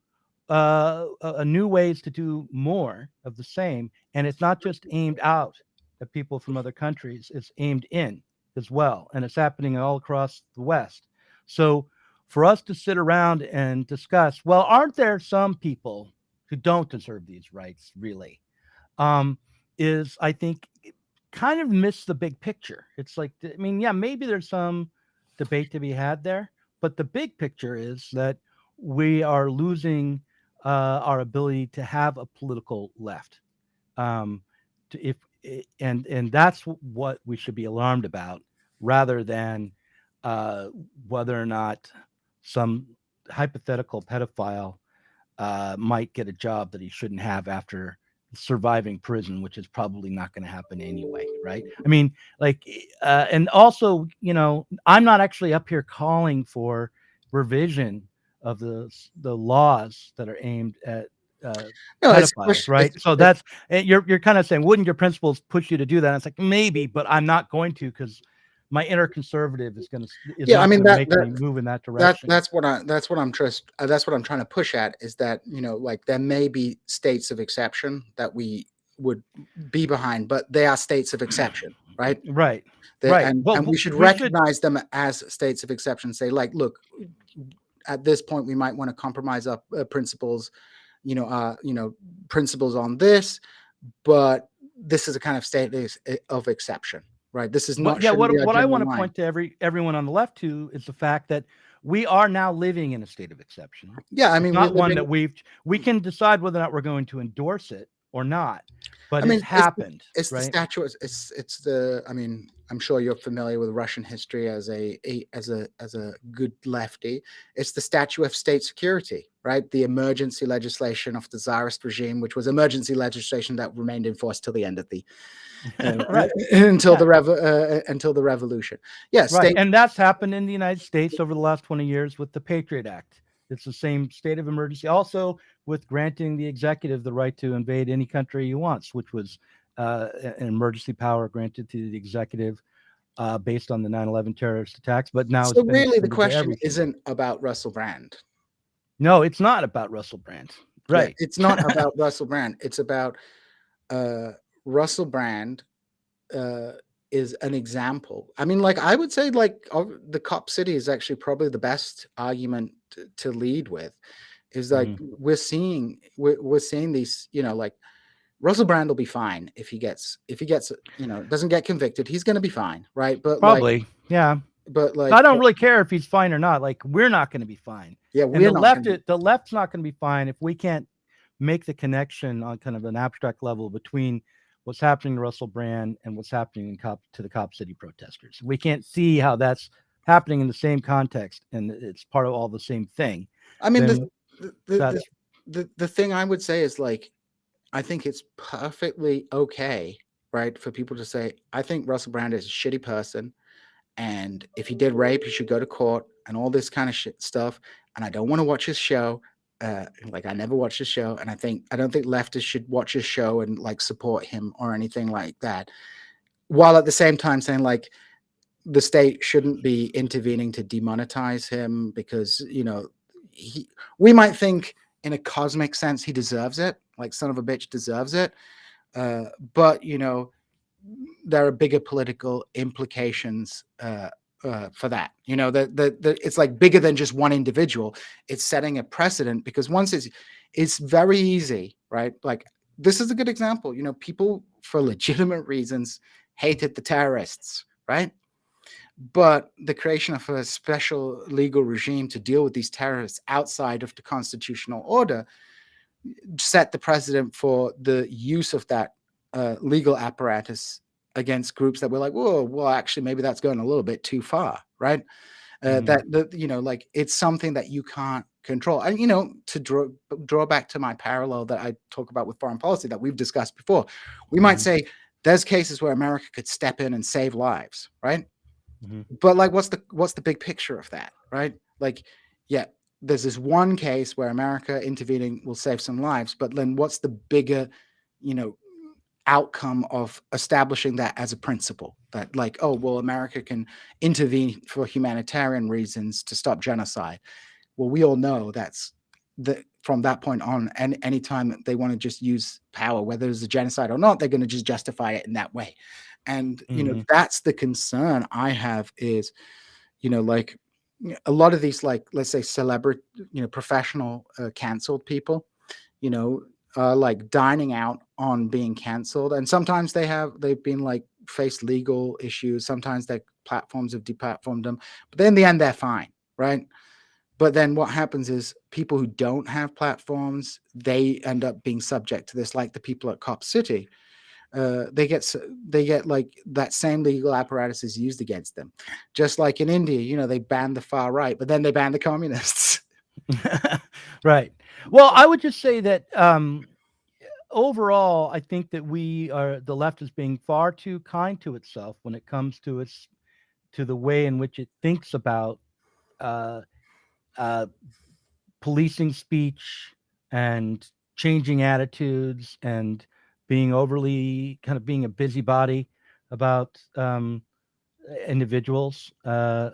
ways to do more of the same. And it's not just aimed out at people from other countries. It's aimed in as well. And it's happening all across the West. So for us to sit around and discuss, well, aren't there some people who don't deserve these rights really? Is, I think, kind of miss the big picture. It's like, I mean, yeah, maybe there's some debate to be had there, but the big picture is that we are losing our ability to have a political left. And that's what we should be alarmed about, rather than whether or not some hypothetical pedophile might get a job that he shouldn't have after surviving prison, which is probably not going to happen anyway, right? I mean, like, and also, I'm not actually up here calling for revision of the laws that are aimed at pedophiles, right? So that's, you're kind of saying, wouldn't your principles push you to do that? And it's like, maybe, but I'm not going to, because my inner conservative is going to make me move in that direction. That's what I'm trying to push at, is that, like, there may be states of exception that we would be behind, but they are states of exception, right? Right. And we should recognize them as states of exception. Say, like, look, at this point, we might want to compromise our principles, principles on this, but this is a kind of state of exception. Right. This is not. What I want to point to everyone on the left to is the fact that we are now living in a state of exception. Yeah, I mean, it's not one that we can decide whether or not we're going to endorse it or not. But it's happened. It's right? The statute. It's the. I mean, I'm sure you're familiar with Russian history as a good lefty. It's the statute of state security, right? The emergency legislation of the Tsarist regime, which was emergency legislation that remained in force till the end of the. Until the revolution. Yes, right. And that's happened in the United States over the last 20 years with the Patriot Act. It's the same state of emergency. Also, with granting the executive the right to invade any country he wants, which was an emergency power granted to the executive based on the 9/11 terrorist attacks. But now, so really, the question isn't about Russell Brand. No, it's not about Russell Brand. Right. Yeah, it's not about Russell Brand. It's about Russell Brand is an example. I mean, like, I would say, like, the cop city is actually probably the best argument to lead with. Is like, we're seeing these, like, Russell Brand will be fine if he gets doesn't get convicted. He's going to be fine, right? But probably, like, yeah. But like, I don't really care if he's fine or not. Like, we're not going to be fine. Yeah, the left's not going to be fine if we can't make the connection on kind of an abstract level between what's happening to Russell Brand and what's happening to the Cop City protesters. We can't see how that's happening in the same context and it's part of all the same thing. I mean, Then the thing I would say is, like, I think it's perfectly okay, right, for people to say, I think Russell Brand is a shitty person, and if he did rape, he should go to court and all this kind of shit stuff. And I don't want to watch his show. Like, I never watched his show, and I don't think leftists should watch his show and like support him or anything like that. While at the same time saying, like, the state shouldn't be intervening to demonetize him because, you know, we might think in a cosmic sense he deserves it, like son of a bitch deserves it. But, you know, there are bigger political implications for that. You know, it's like bigger than just one individual. It's setting a precedent, because once it's very easy, right? Like, this is a good example. You know, people for legitimate reasons hated the terrorists, right? But the creation of a special legal regime to deal with these terrorists outside of the constitutional order set the precedent for the use of that legal apparatus against groups that were like, whoa, well, actually, maybe that's going a little bit too far, right? You know, like, it's something that you can't control. And, you know, to draw back to my parallel that I talk about with foreign policy that we've discussed before, we might say there's cases where America could step in and save lives, right? But, like, what's the big picture of that, right? Like, yeah, there's this one case where America intervening will save some lives, but then what's the bigger, you know, outcome of establishing that as a principle, that, like, oh, well, America can intervene for humanitarian reasons to stop genocide? Well, we all know that's from that point on, and anytime they want to just use power, whether it's a genocide or not, they're going to just justify it in that way. And, you know, that's the concern I have is, you know, like, a lot of these, like, let's say celebrity, you know, professional canceled people, you know, like dining out on being canceled. And sometimes they've been like faced legal issues. Sometimes their platforms have deplatformed them, but then in the end, they're fine, right? But then what happens is people who don't have platforms, they end up being subject to this, like the people at Cop City. They get like that same legal apparatus is used against them, just like in India. You know, they banned the far right, but then they banned the communists. Right. Well, I would just say that overall, I think that the left is being far too kind to itself when it comes to the way in which it thinks about policing speech and changing attitudes and being overly kind of being a busybody about individuals. Like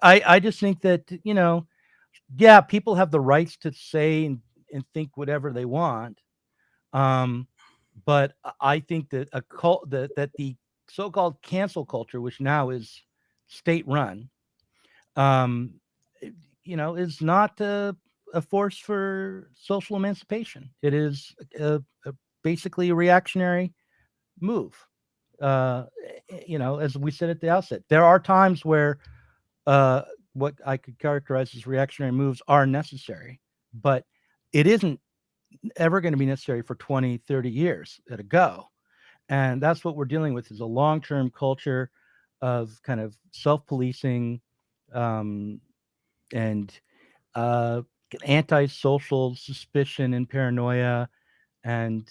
I just think that, you know, yeah, people have the rights to say and think whatever they want. But I think that that the so-called cancel culture, which now is state run, you know, is not a force for social emancipation. It is basically a reactionary move. You know, as we said at the outset, there are times where what I could characterize as reactionary moves are necessary, but it isn't ever going to be necessary for 20, 30 years at a go. And that's what we're dealing with, is a long-term culture of kind of self-policing and antisocial suspicion and paranoia and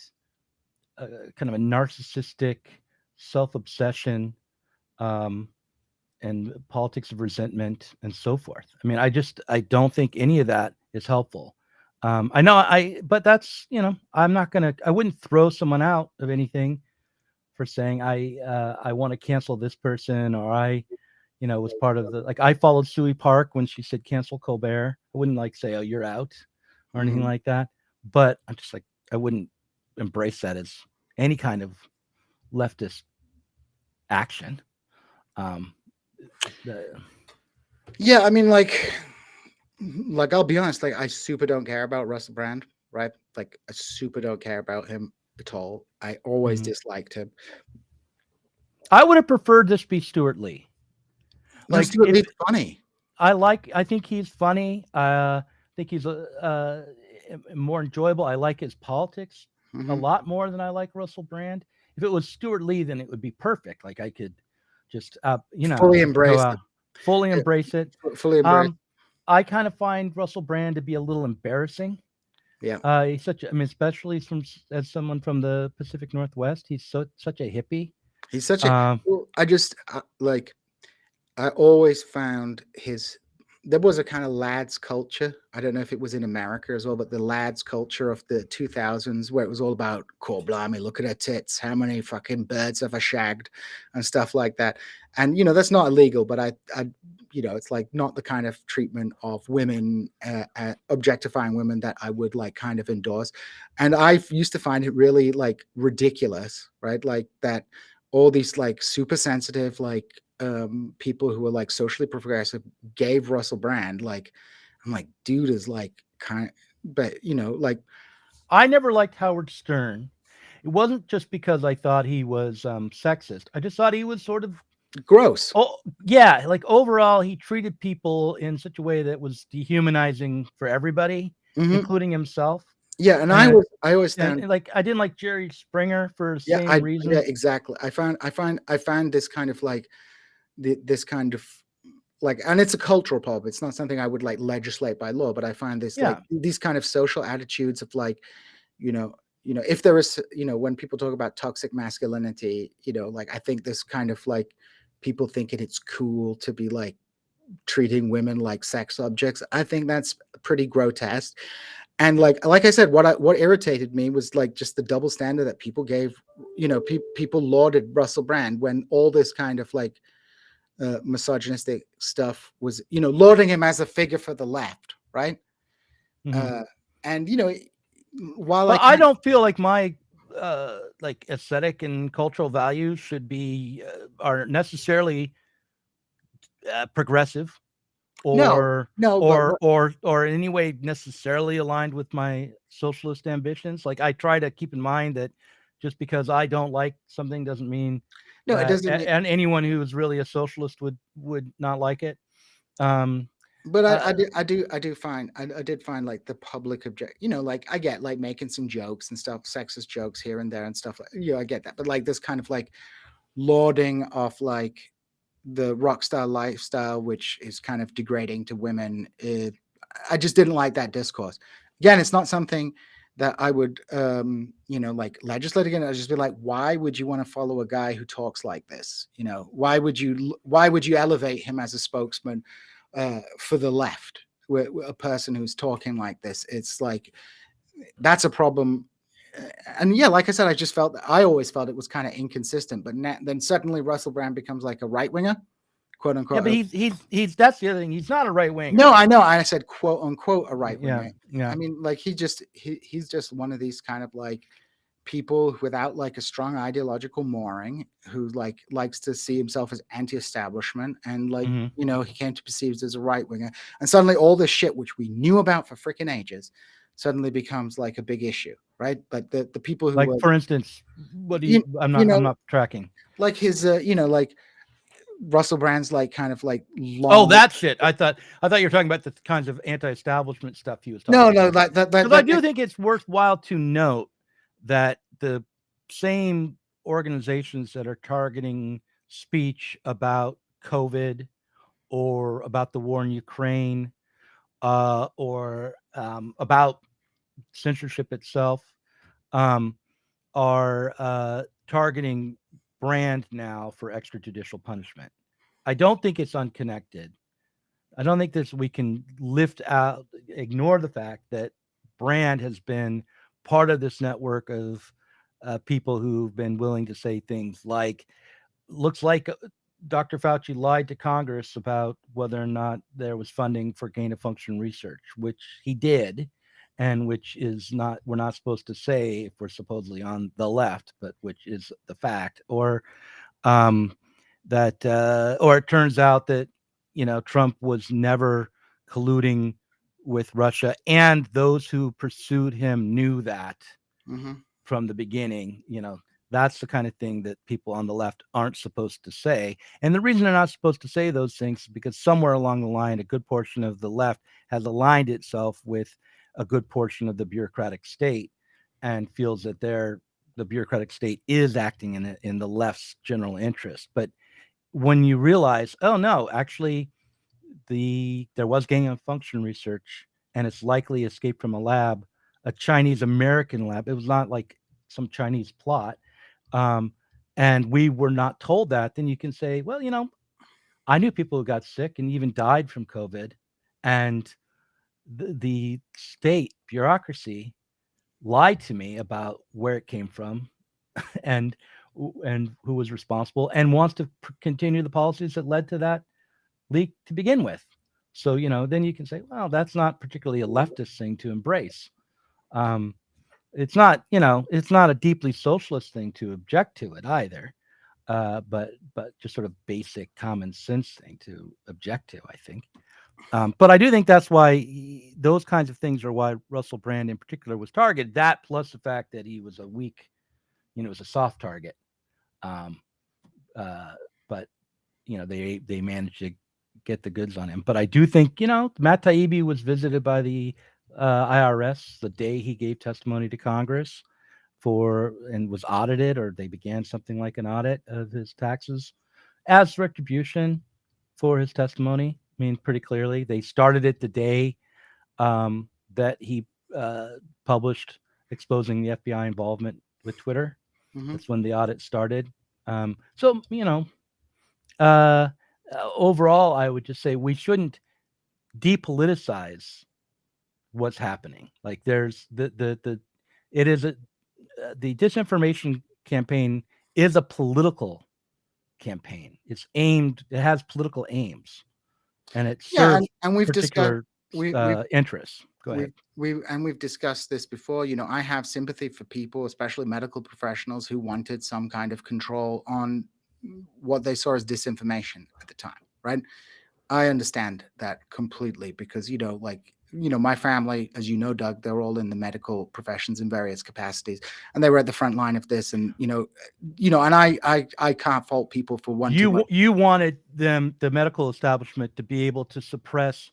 kind of a narcissistic self-obsession and politics of resentment and so forth. I mean, I don't think any of that is helpful. I know but that's, you know, I wouldn't throw someone out of anything for saying I want to cancel this person, or I, you know, was part of like, I followed Sui Park when she said cancel Colbert. I wouldn't like say, oh, you're out or anything like that. But I'm just like, I wouldn't embrace that as any kind of leftist action. Yeah, I mean, like I'll be honest, like, I super don't care about Russell Brand, right? Like, I super don't care about him at all. I always disliked him. I would have preferred this be Stuart Lee. No, like, Stuart Lee's funny. I think he's funny. I think he's more enjoyable. I like his politics a lot more than I like Russell Brand. If it was Stuart Lee, then it would be perfect. Like, I could Just fully embrace it. Fully embrace it. Fully embrace. I kind of find Russell Brand to be a little embarrassing. Yeah, he's especially as someone from the Pacific Northwest, he's such a hippie. He's such a. I always found there was a kind of lads culture. I don't know if it was in America as well, but the lads culture of the 2000s, where it was all about, cool, blimey, look at her tits, how many fucking birds have I shagged, and stuff like that. And that's not illegal, but I it's like not the kind of treatment of women, objectifying women, that I would like kind of endorse. And I used to find it really like ridiculous, right? Like that all these like super sensitive, like people who are like socially progressive gave Russell Brand, like, I'm like, dude is like kind of, but like, I never liked Howard Stern. It wasn't just because I thought he was sexist. I just thought he was sort of gross. Oh yeah, like overall he treated people in such a way that was dehumanizing for everybody, including himself. Yeah, and I always found, like, I didn't like Jerry Springer for the same reason. Yeah, exactly. I found this kind of like this kind of like, and it's a cultural problem. It's not something I would like legislate by law, but I find this like these kind of social attitudes of like, if there is, when people talk about toxic masculinity, like I think this kind of like people thinking it's cool to be like treating women like sex objects. I think that's pretty grotesque. And like I said, what irritated me was like just the double standard that people gave. People lauded Russell Brand when all this kind of like misogynistic stuff was, lauding him as a figure for the left, right? And while I don't feel like my like aesthetic and cultural values should be are necessarily progressive or in any way necessarily aligned with my socialist ambitions. Like I try to keep in mind that just because I don't like something doesn't mean it doesn't mean, and anyone who is really a socialist would not like it. But I did find like the public object, like I get like making some jokes and stuff, sexist jokes here and there and stuff like, I get that. But like this kind of like lauding of like the rock star lifestyle, which is kind of degrading to women. I just didn't like that discourse. Again, it's not something that I would, like legislate again. I'd just be like, why would you want to follow a guy who talks like this? Why would you elevate him as a spokesman for the left? A person who's talking like this, it's like, that's a problem. And yeah, like I said, I always felt it was kind of inconsistent, but then suddenly Russell Brand becomes like a right winger, quote unquote. Yeah, but he's that's the other thing. He's not a right winger. No, I know. I said quote unquote a right winger. Yeah. I mean, like he's just one of these kind of like people without like a strong ideological mooring, who like likes to see himself as anti-establishment, and like he came to perceive as a right winger, and suddenly all this shit which we knew about for freaking ages suddenly becomes like a big issue, right? But the people who, like, for instance, what do you? I'm not tracking. Like his, like Russell Brand's like kind of like long. Oh, that shit. I thought you were talking about the kinds of anti-establishment stuff he was talking about. No, like that. Because I do think it's worthwhile to note that the same organizations that are targeting speech about COVID or about the war in Ukraine, or about censorship itself, are targeting Brand now for extrajudicial punishment. I don't think it's unconnected. I don't think we can ignore the fact that Brand has been part of this network of people who've been willing to say things like, looks like Dr. Fauci lied to Congress about whether or not there was funding for gain of function research, which he did, and which is we're not supposed to say if we're supposedly on the left, but which is the fact. Or or it turns out that, Trump was never colluding with Russia, and those who pursued him knew that from the beginning. That's the kind of thing that people on the left aren't supposed to say. And the reason they're not supposed to say those things is because somewhere along the line, a good portion of the left has aligned itself with a good portion of the bureaucratic state and feels that the bureaucratic state is acting in the left's general interest. But when you realize, oh no, actually, there was gain of function research, and it's likely escaped from a lab, a Chinese American lab. It was not like some Chinese plot, and we were not told that. Then you can say, well, I knew people who got sick and even died from COVID, and the state bureaucracy lied to me about where it came from and who was responsible, and wants to continue the policies that led to that leak to begin with. So, then you can say, well, that's not particularly a leftist thing to embrace. It's not, it's not a deeply socialist thing to object to it either. But just sort of basic common sense thing to object to, I think. But I do think that's why those kinds of things are why Russell Brand in particular was targeted. That plus the fact that he was a weak, was a soft target. But they managed to get the goods on him. But I do think Matt Taibbi was visited by the IRS the day he gave testimony to Congress and was audited, or they began something like an audit of his taxes as retribution for his testimony. I mean, pretty clearly, they started it the day that he published exposing the FBI involvement with Twitter. Mm-hmm. That's when the audit started. So, overall, I would just say we shouldn't depoliticize what's happening. Like there's the disinformation campaign is a political campaign. It has political aims, and it serves and we've particular interests. Go ahead. We've discussed this before. I have sympathy for people, especially medical professionals, who wanted some kind of control on what they saw as disinformation at the time, right? I understand that completely because, my family, as you know, Doug, they're all in the medical professions in various capacities, and they were at the front line of this. And, and I can't fault people for wanting. You wanted the medical establishment to be able to suppress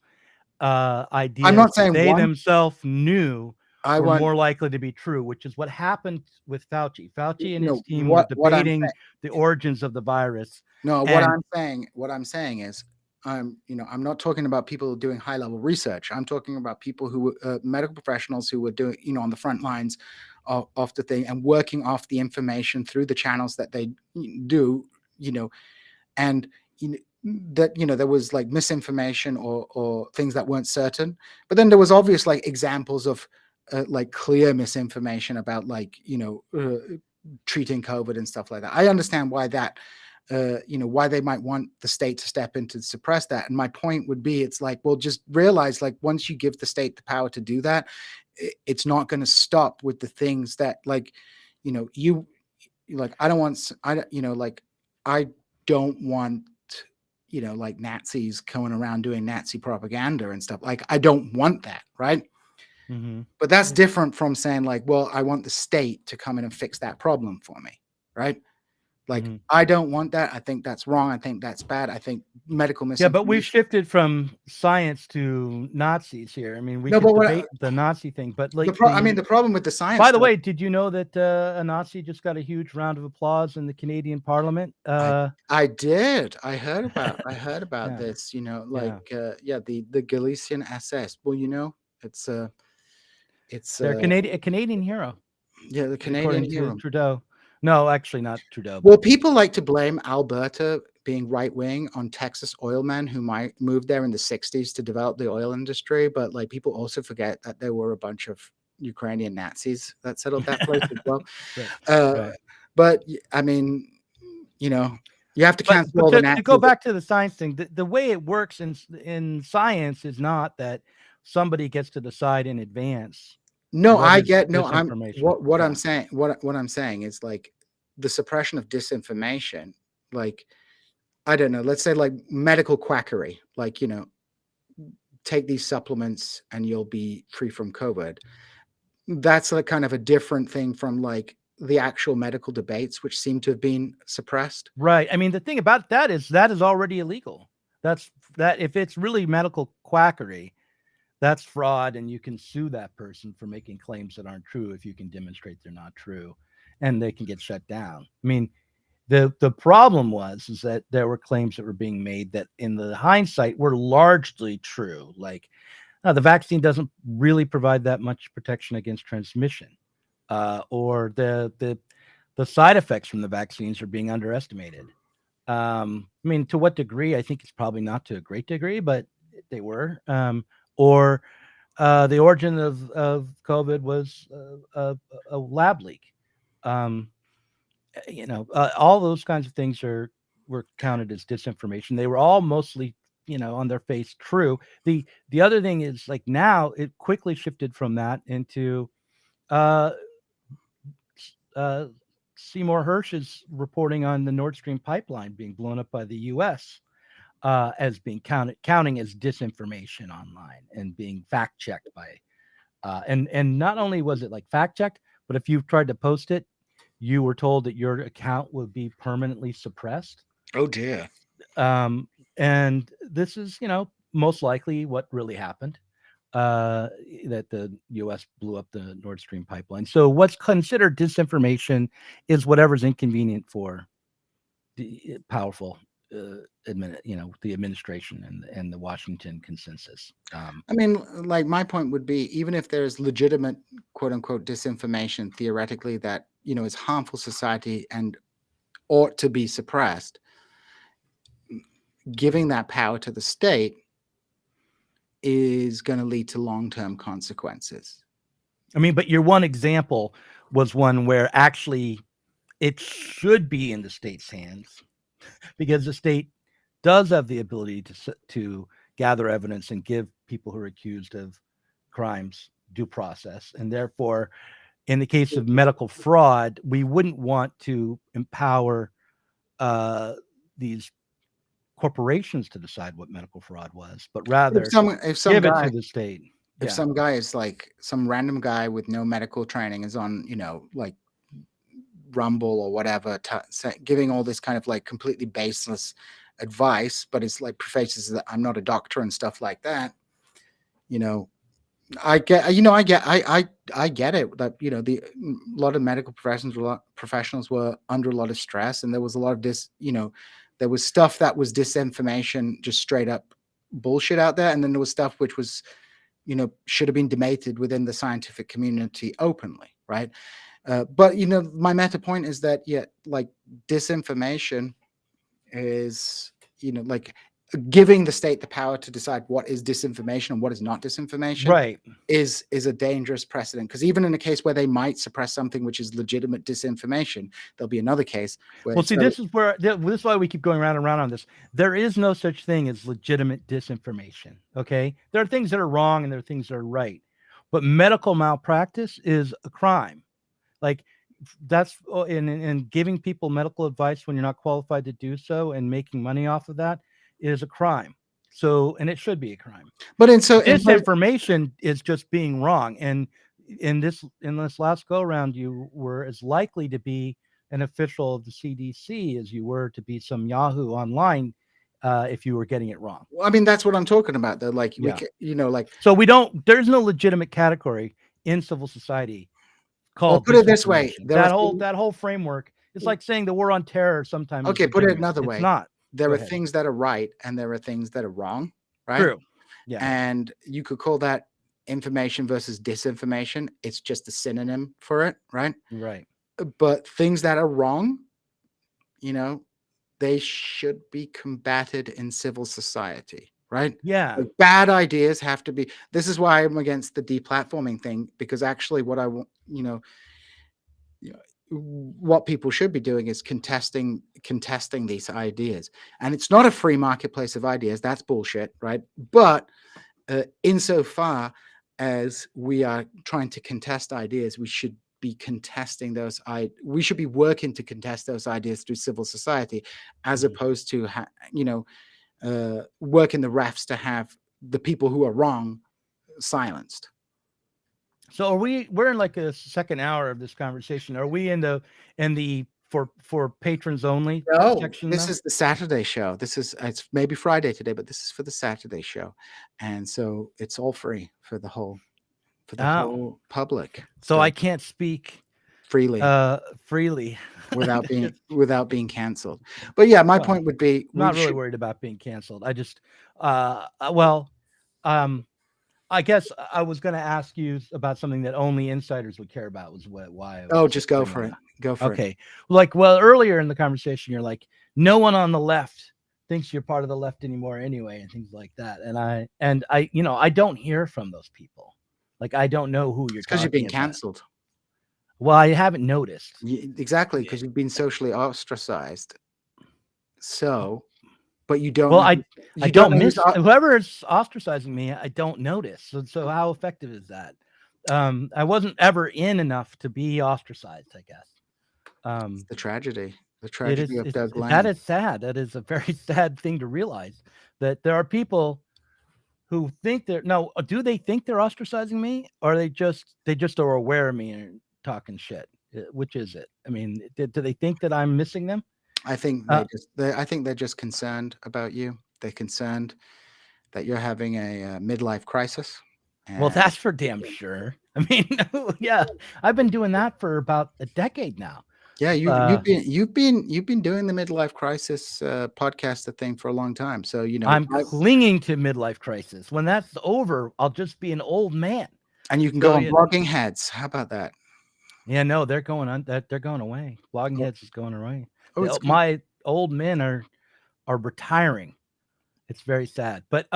ideas I'm not saying they themselves knew were more likely to be true, which is what happened with Fauci. Fauci and his team were debating the origins of the virus. No, what I'm saying is, I'm not talking about people doing high level research. I'm talking about people who were medical professionals who were doing, on the front lines of the thing and working off the information through the channels that they do, and that there was like misinformation or things that weren't certain, but then there was obvious like examples of like clear misinformation about treating COVID and stuff like that. I understand why that why they might want the state to step in to suppress that. And my point would be, it's like, well, just realize like once you give the state the power to do that, it's not going to stop with the things that you like. I don't want like Nazis going around doing Nazi propaganda and stuff. Like, I don't want that, right? Mm-hmm. But that's different from saying like, well, I want the state to come in and fix that problem for me, right? Like, mm-hmm. I don't want that. I think that's wrong. I think that's bad. I think medical misinformation. Yeah, but we've shifted from science to Nazis here. I mean, we could debate the Nazi thing, but like, the problem with the science. By the way, did you know that a Nazi just got a huge round of applause in the Canadian Parliament? I did. I heard about yeah. This. The Galician SS. Well, it's a Canadian hero. Yeah, the Canadian hero. Trudeau. No, actually not Trudeau. Well, people like to blame Alberta being right-wing on Texas oil men who might move there in the 60s to develop the oil industry. But like, people also forget that there were a bunch of Ukrainian Nazis that settled that place as well. Right. But I mean, you have to cancel all the Nazis. To go back to the science thing, the way it works in science is not that somebody gets to decide in advance. No, I get no. What I'm saying. What I'm saying is like the suppression of disinformation. Like, I don't know. Let's say like medical quackery. Like, take these supplements and you'll be free from COVID. That's like kind of a different thing from like the actual medical debates, which seem to have been suppressed. Right. I mean, the thing about that is already illegal. That if it's really medical quackery, that's fraud, and you can sue that person for making claims that aren't true if you can demonstrate they're not true, and they can get shut down. I mean, The problem is that there were claims that were being made that in the hindsight were largely true. Like, the vaccine doesn't really provide that much protection against transmission, or the side effects from the vaccines are being underestimated. I mean, to what degree? I think it's probably not to a great degree, but they were. Or the origin of COVID was a lab leak. Um, all those kinds of things were counted as disinformation. They were all mostly, on their face true. The other thing is, like, now it quickly shifted from that into uh, uh, Seymour Hersh's reporting on the Nord Stream pipeline being blown up by the U.S. As being counting as disinformation online and being fact checked by, and not only was it like fact checked, but if you've tried to post it, you were told that your account would be permanently suppressed. Oh dear. And this is, most likely what really happened. That the U.S. blew up the Nord Stream pipeline. So what's considered disinformation is whatever's inconvenient for the powerful, the administration and the Washington consensus. I mean, like, my point would be, even if there's legitimate quote unquote disinformation theoretically that, is harmful society and ought to be suppressed, giving that power to the state is going to lead to long-term consequences. I mean, but your one example was one where actually it should be in the state's hands, because the state does have the ability to gather evidence and give people who are accused of crimes due process. And therefore, in the case of medical fraud, we wouldn't want to empower these corporations to decide what medical fraud was, but rather give it to the state. If some guy is like some random guy with no medical training is on, like Rumble or whatever, giving all this kind of like completely baseless advice, but it's like prefaces that I'm not a doctor and stuff like that. I get it that, a lot of medical professionals were under a lot of stress, and there was a lot of there was stuff that was disinformation, just straight up bullshit out there. And then there was stuff which was, should have been debated within the scientific community openly. Right. But, my meta point is that, like, disinformation is, like, giving the state the power to decide what is disinformation and what is not disinformation, right, is a dangerous precedent. Because even in a case where they might suppress something which is legitimate disinformation, there'll be another case where, well, see, this is why we keep going round and round on this. There is no such thing as legitimate disinformation. Okay, there are things that are wrong and there are things that are right, but medical malpractice is a crime. Like, that's in giving people medical advice when you're not qualified to do so and making money off of that is a crime. So, and it should be a crime. But disinformation is just being wrong. And in this last go round, you were as likely to be an official of the CDC as you were to be some Yahoo online, if you were getting it wrong. Well, I mean, that's what I'm talking about, though. Like, so there's no legitimate category in civil society called. Put it this way: that whole framework. It's like saying the war on terror sometimes. Okay, put it another way. It's not. There are things that are right and there are things that are wrong, right? True. Yeah. And you could call that information versus disinformation. It's just a synonym for it, right? Right. But things that are wrong, they should be combated in civil society, right? Yeah. Like, bad ideas have to be. This is why I'm against the deplatforming thing, because actually what I want, what people should be doing is contesting these ideas. And it's not a free marketplace of ideas. That's bullshit, right? But insofar as we are trying to contest ideas, we should be contesting those. We should be working to contest those ideas through civil society, as opposed to working the refs to have the people who are wrong silenced. So we're in like a second hour of this conversation. Are we in the for patrons only section? This is the Saturday show. It's maybe Friday today, but this is for the Saturday show. And so it's all free for the whole whole public. So I can't speak freely. without being canceled. But yeah, my point would be, I'm not really worried about being canceled. I just, well, I guess I was going to ask you about something that only insiders would care about. Was why? Just go for it. Go for it. Okay. Like, well, earlier in the conversation, you're like, no one on the left thinks you're part of the left anymore, anyway, and things like that. And I, you know, I don't hear from those people. Like, I don't know who you're. Because you've been canceled. Well, I haven't noticed. Exactly, because you've been socially ostracized. So, but you don't. Well, I don't miss whoever is ostracizing me. I don't notice. So how effective is that? I wasn't ever in enough to be ostracized, I guess. The tragedy of Doug Lain. That is sad. That is a very sad thing to realize, that there are people who think do they think they're ostracizing me, or they just are aware of me and talking shit? Which is it? I mean, do they think that I'm missing them? I think they're just concerned about you. They're concerned that you're having a midlife crisis. Well, that's for damn sure. I mean, yeah, I've been doing that for about a decade now. Yeah, you've been doing the midlife crisis podcast thing for a long time. So I'm clinging to midlife crisis. When that's over, I'll just be an old man. And you can go on Blogging Heads. How about that? Yeah, no, they're going on. They're going away. Blogging Heads is going away. My old men are retiring. It's very sad. But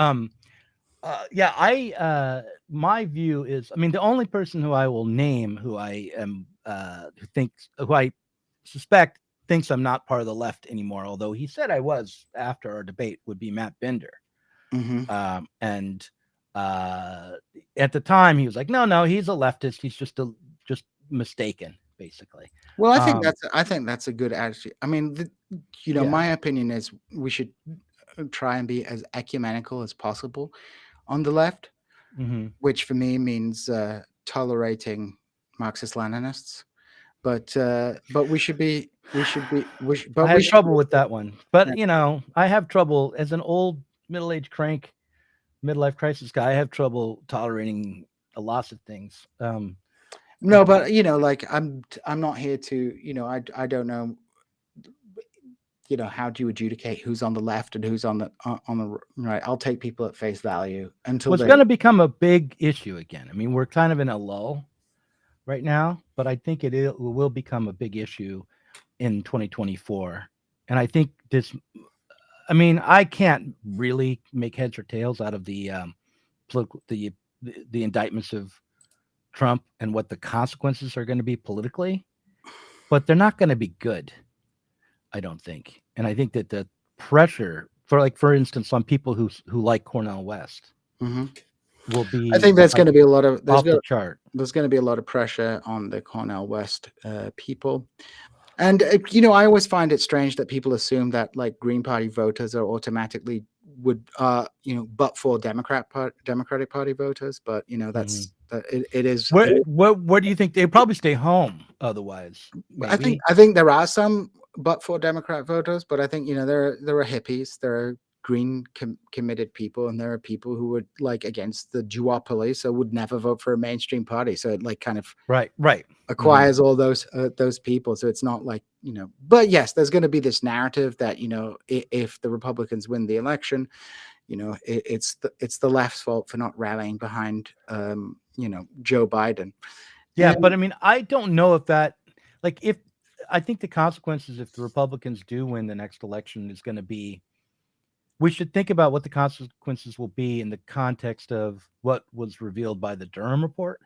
yeah, my view is, I mean, the only person who I will name who I am who I suspect thinks I'm not part of the left anymore, although he said I was after our debate, would be Matt Bender. Mm-hmm. And at the time he was like, no, he's a leftist. He's just mistaken, basically. Well, I think that's a good attitude. I mean, my opinion is we should try and be as ecumenical as possible on the left, which for me means tolerating Marxist-Leninists. But we should be. But I have trouble with that one. But I have trouble as an old middle-aged crank, midlife crisis guy. I have trouble tolerating a lot of things. No, but like I'm not here to I don't know. How do you adjudicate who's on the left and who's on the right? I'll take people at face value until it's going to become a big issue again. I mean, we're kind of in a lull right now, but I think it will become a big issue in 2024. And I think I mean, I can't really make heads or tails out of the indictments of Trump and what the consequences are going to be politically, but they're not going to be good, I don't think. And I think that the pressure for instance, on people who like Cornel West will be. I think there's going to be a lot of off the chart. There's going to be a lot of pressure on the Cornel West people. And I always find it strange that people assume that like Green Party voters are automatically but for Democratic Party voters. But that's it is. Where do you think they probably stay home otherwise? Maybe. I think there are some but for Democrat voters, but I think there are hippies, there are green committed people, and there are people who would like against the duopoly, so would never vote for a mainstream party. So it like kind of right acquires all those people. So it's not like but yes, there's going to be this narrative that if the Republicans win the election, it's the left's fault for not rallying behind Joe Biden. Yeah, but I mean, I don't know if that I think the consequences if the Republicans do win the next election is going to be. We should think about what the consequences will be in the context of what was revealed by the Durham report.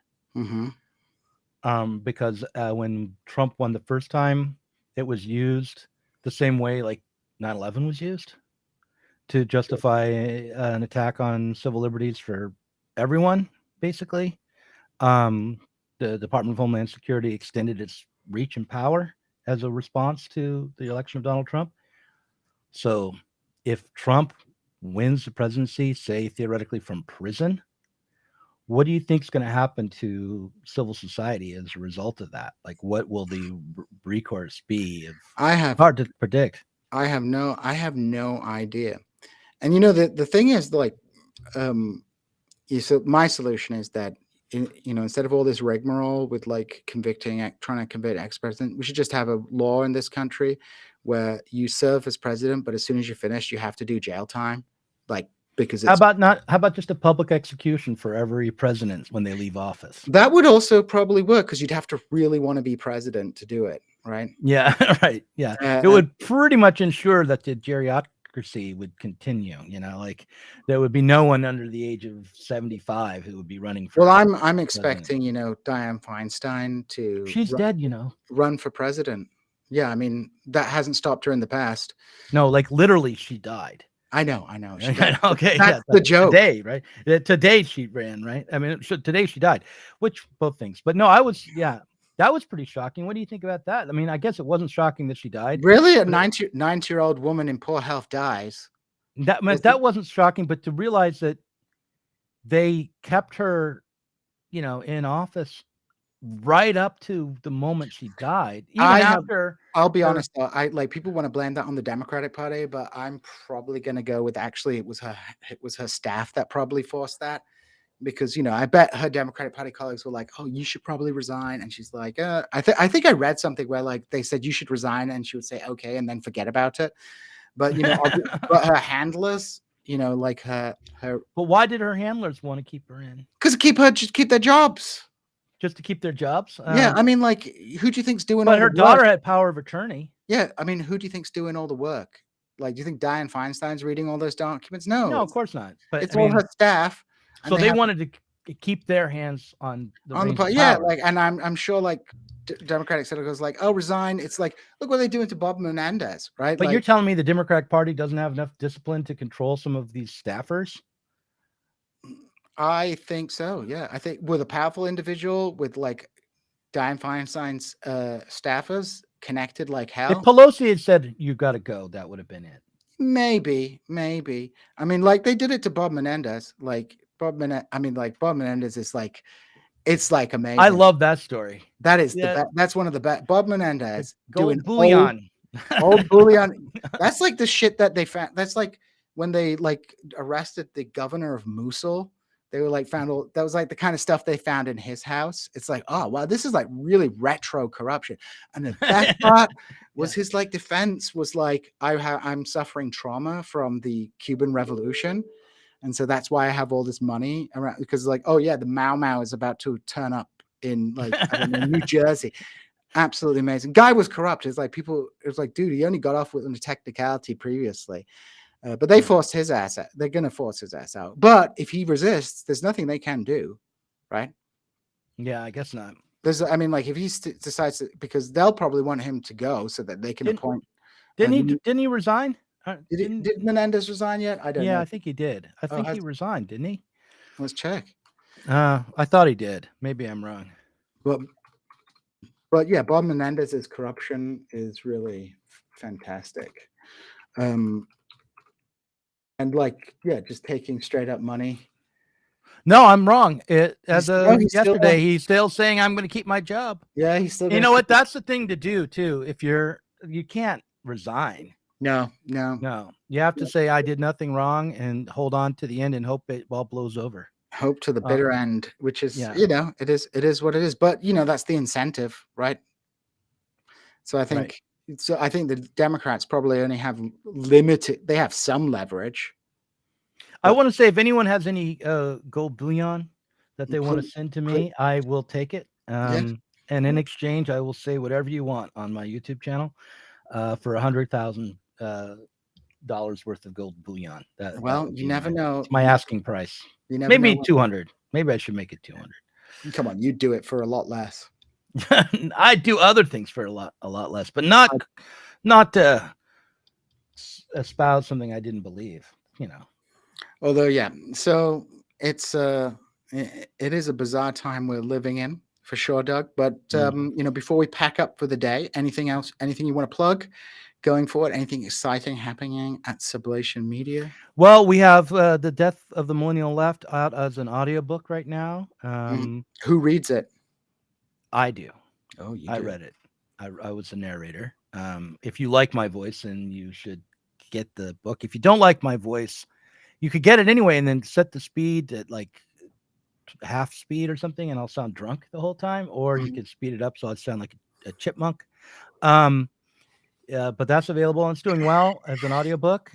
Because when Trump won the first time, it was used the same way like 9/11 was used to justify an attack on civil liberties for everyone, basically. The Department of Homeland Security extended its reach and power as a response to the election of Donald Trump. So if Trump wins the presidency, say theoretically from prison, what do you think is going to happen to civil society as a result of that? Like, what will the recourse be? Hard to predict. I have no idea. And the thing is, like, so my solution is that instead of all this rigmarole with like trying to convict ex-president, we should just have a law in this country where you serve as president, but as soon as you're finished, you have to do jail time. Like, because it's how about just a public execution for every president when they leave office? That would also probably work, because you'd have to really want to be president to do it, right? Yeah, right. Yeah, it would pretty much ensure that the geriocracy would continue. Like there would be no one under the age of 75 who would be running for. Well, I'm expecting Dianne Feinstein to. She's dead. Run for president. Yeah, I mean that hasn't stopped her in the past. No, like literally, she died. I know. Okay, that's the joke. Today, right? Today she ran, right? I mean, today she died, which both things. But no, that was pretty shocking. What do you think about that? I mean, I guess it wasn't shocking that she died. Really, a 90-year-old woman in poor health dies. That wasn't shocking, but to realize that they kept her, in office right up to the moment she died. I'll be honest though, people want to blame that on the Democratic Party, but I'm probably going to go with actually it was her staff that probably forced that, because I bet her Democratic Party colleagues were like, "Oh, you should probably resign," and she's like, I think I read something where like they said you should resign, and she would say okay and then forget about it. But but her handlers, like her. But why did her handlers want to keep her in? Because keep their jobs. Just to keep their jobs? Yeah, I mean, like, who do you think's doing? But her daughter had power of attorney. Yeah, I mean, who do you think's doing all the work? Like, do you think Dianne Feinstein's reading all those documents? No, of course not. But it's all her staff. So they wanted to keep their hands on the yeah, like, and I'm sure like Democratic senators like, oh, resign. It's like, look what they're doing to Bob Menendez, right? But you're telling me the Democratic Party doesn't have enough discipline to control some of these staffers? I think so. Yeah, I think with a powerful individual with like Dianne Feinstein's staffers connected like hell. If Pelosi had said you got to go, that would have been it. Maybe. I mean, like they did it to Bob Menendez. Like Bob Menendez is like, it's like amazing. I love that story. That is the best. That's one of the best. Bob Menendez doing bullion. Old bullion. That's like the shit that they found. That's like when they like arrested the governor of Mosul. They were like that was like the kind of stuff they found in his house. It's like, oh wow, this is like really retro corruption. And the best part was his like defense was like, I'm suffering trauma from the Cuban Revolution, and so that's why I have all this money around, because like, oh yeah, the Mau is about to turn up in like I don't know, New Jersey. Absolutely amazing. Guy was corrupt. It's like it was like, dude, he only got off with a technicality previously. But they forced his ass out. They're going to force his ass out. But if he resists, there's nothing they can do, right? Yeah, I guess not. Like if he decides to, because they'll probably want him to go so that they can appoint. Didn't he resign? Did Menendez resign yet? I don't know. Yeah, I think he did. I think he resigned, didn't he? Let's check. I thought he did. Maybe I'm wrong. But yeah, Bob Menendez's corruption is really fantastic. And like, yeah, just taking straight up money. No, I'm wrong. Yesterday, he's still saying I'm going to keep my job. Yeah, he's still. You know what? That's the thing to do too. If you can't resign. No. You have to say I did nothing wrong and hold on to the end and hope it all blows over. Hope to the bitter end, which is it is what it is. But that's the incentive, right? So I think. Right. So I think the Democrats probably only have limited. They have some leverage. I want to say if anyone has any gold bullion that they want to send to me, I will take it. And in exchange, I will say whatever you want on my YouTube channel for $100,000 worth of gold bullion. You never know. It's my asking price. Maybe 200. Maybe I should make it 200. Come on, you'd do it for a lot less. I do other things for a lot less, but not to espouse something I didn't believe, Although, yeah, so it is a bizarre time we're living in for sure, Doug. But before we pack up for the day, anything else? Anything you want to plug going forward? Anything exciting happening at Sublation Media? Well, we have The Death of the Millennial Left out as an audiobook right now. Who reads it? I do. Oh, you I read it. I was the narrator. If you like my voice, then you should get the book. If you don't like my voice, you could get it anyway and then set the speed at like half speed or something, and I'll sound drunk the whole time, or you could speed it up so I'd sound like a chipmunk. But that's available and it's doing well as an audiobook.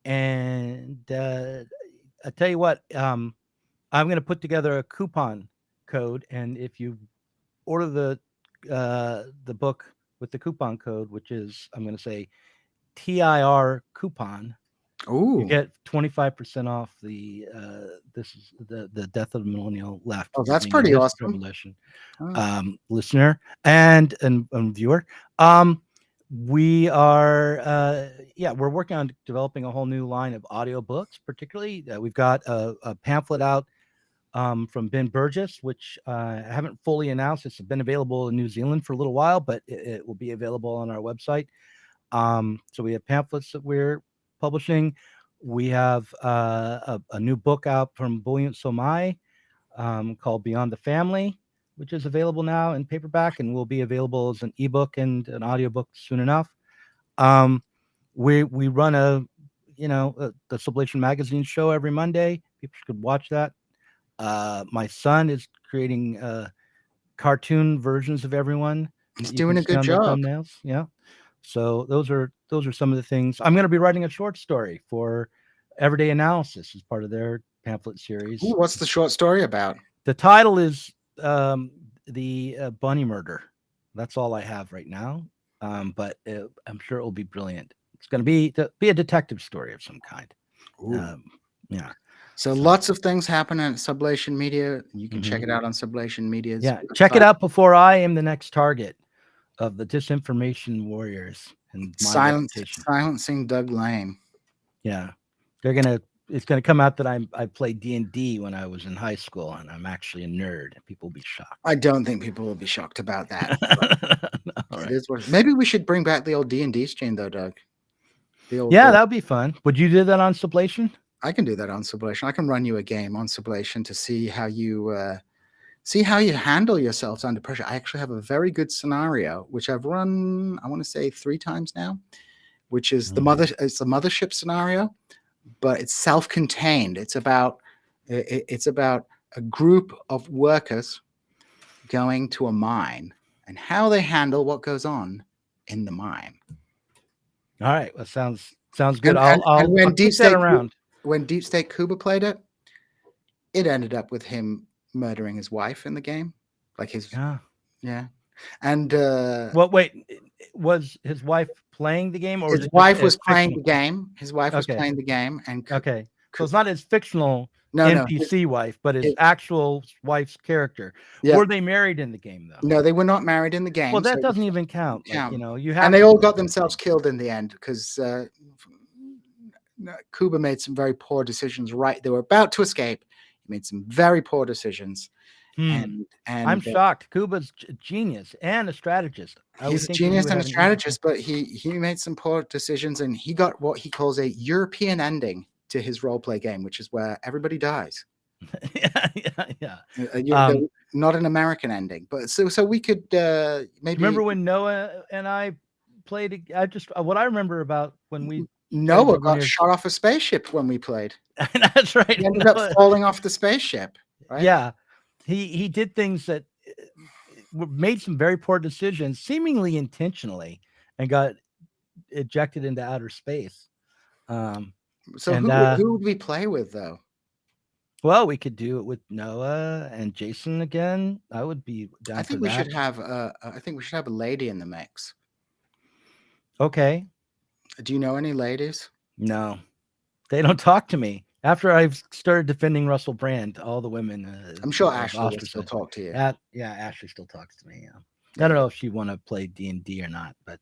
And I tell you what, I'm going to put together a coupon code, and if you order the book with the coupon code, which is, I'm going to say TIR coupon, Ooh. you get 25% off the this is the Death of the Millennial Left. Oh, that's pretty awesome. Revolution. Listener and viewer. We are we're working on developing a whole new line of audiobooks. Particularly, we've got a pamphlet out from Ben Burgess, which I haven't fully announced. It's been available in New Zealand for a little while, but it will be available on our website. So we have pamphlets that we're publishing. We have a new book out from Buoyant Somai called Beyond the Family, which is available now in paperback and will be available as an ebook and an audiobook soon enough. We run the Sublation magazine show every Monday. People could watch that. My son is creating cartoon versions of everyone. He's doing a good job. Thumbnails. Yeah. So those are some of the things. I'm going to be writing a short story for Everyday Analysis as part of their pamphlet series. Ooh, what's the short story about? The title is the Bunny Murder. That's all I have right now, but I'm sure it will be brilliant. It's going to be a detective story of some kind. Yeah. So lots of things happen at Sublation Media. You can check it out on Sublation Media's website. Check it out before I am the next target of the disinformation warriors and silencing Doug Lain. Yeah, it's gonna come out that I played D&D when I was in high school, and I'm actually a nerd. People will be shocked. I don't think people will be shocked about that. Right. Maybe we should bring back the old D&D stream though, Doug. That would be fun. Would you do that on Sublation? I can do that on Sublation. I can run you a game on Sublation to see how you handle yourselves under pressure. I actually have a very good scenario, which I've run, I want to say 3 times now, which is the mothership scenario, but it's self-contained. It's about a group of workers going to a mine and how they handle what goes on in the mine. All right. Well, sounds good. I'll kick that around. When Deep State Kuba played it ended up with him murdering his wife in the game, like his and wait, was his wife playing the game, or his wife was playing the game? His wife was playing the game, and so it's not his fictional NPC wife, but his actual wife's character. Were they married in the game though? No, they were not married in the game. Well, that doesn't even count. Like, you have, and they all got themselves killed in the end because Kuba made some very poor decisions. Right, they were about to escape. He made some very poor decisions. And I'm shocked. Kuba's a genius and a strategist. He's a genius and a strategist, but he made some poor decisions, and he got what he calls a European ending to his roleplay game, which is where everybody dies. Not an American ending, but so we could maybe remember when Noah and I played. What I remember about when Noah got shot off a spaceship when we played. That's right. He ended up falling off the spaceship. Right? Yeah, he did things that made some very poor decisions, seemingly intentionally, and got ejected into outer space. So who would we play with though? Well, we could do it with Noah and Jason again. I would be down. I think we should have a lady in the mix. Okay. Do you know any ladies? No, they don't talk to me. After I've started defending Russell Brand, all the women. I'm sure Ashley will still talk to you. Ashley still talks to me. Yeah. I don't know if she want to play D&D or not, but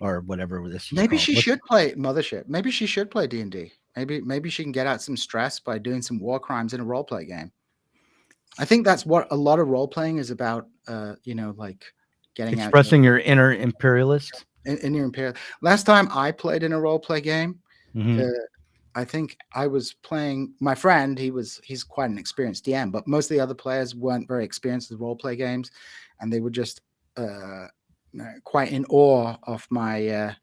or whatever this. Maybe she should play Mothership. Maybe she should play D&D. Maybe she can get out some stress by doing some war crimes in a role play game. I think that's what a lot of role playing is about. Like getting expressing your inner imperialist. In your imperial. Last time I played in a role play game, I think I was playing my friend. He's quite an experienced DM, but most of the other players weren't very experienced with role play games, and they were just quite in awe of my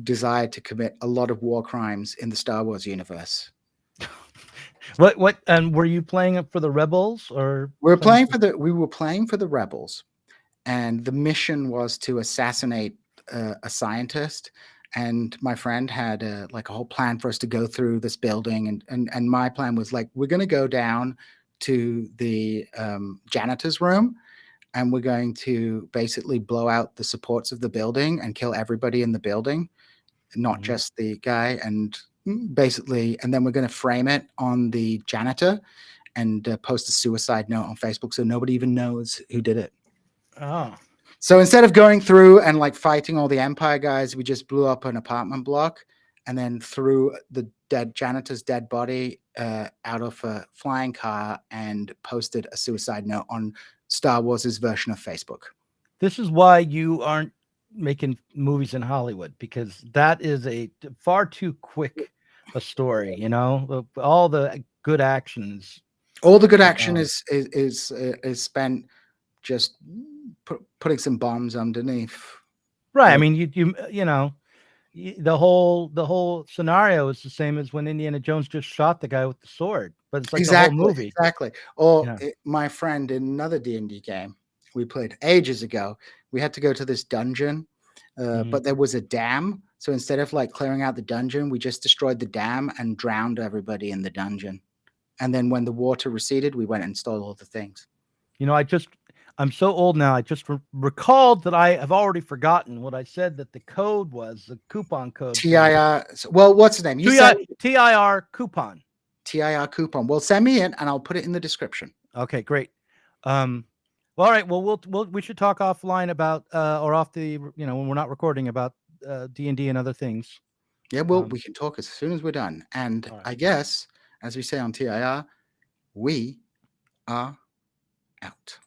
desire to commit a lot of war crimes in the Star Wars universe. What and were you playing it for the rebels or We were playing for the rebels, and the mission was to assassinate a scientist. And my friend had like a whole plan for us to go through this building, and my plan was like, we're going to go down to the janitor's room, and we're going to basically blow out the supports of the building and kill everybody in the building, not just the guy. And basically, and then we're going to frame it on the janitor and post a suicide note on Facebook so nobody even knows who did it. Oh. So instead of going through and like fighting all the Empire guys, we just blew up an apartment block and then threw the janitor's dead body out of a flying car and posted a suicide note on Star Wars' version of Facebook. This is why you aren't making movies in Hollywood, because that is a far too quick a story. You know, all the good actions. All the good action is spent just putting some bombs underneath. Right. I mean, you know, the whole scenario is the same as when Indiana Jones just shot the guy with the sword, but it's like the whole movie. Exactly. Or my friend in another D&D game we played ages ago, we had to go to this dungeon, but there was a dam. So instead of like clearing out the dungeon, we just destroyed the dam and drowned everybody in the dungeon. And then when the water receded, we went and stole all the things. You know, I'm so old now. I just recalled that I have already forgotten what I said that the code was, the coupon code. TIR. Well, what's the name? You said TIR coupon. TIR coupon. Well, send me it and I'll put it in the description. Okay, great. Well, all right. Well, we should talk offline about or off the, you know, when we're not recording, about D&D and other things. Yeah, well, we can talk as soon as we're done. And right. I guess, as we say on TIR, we are out.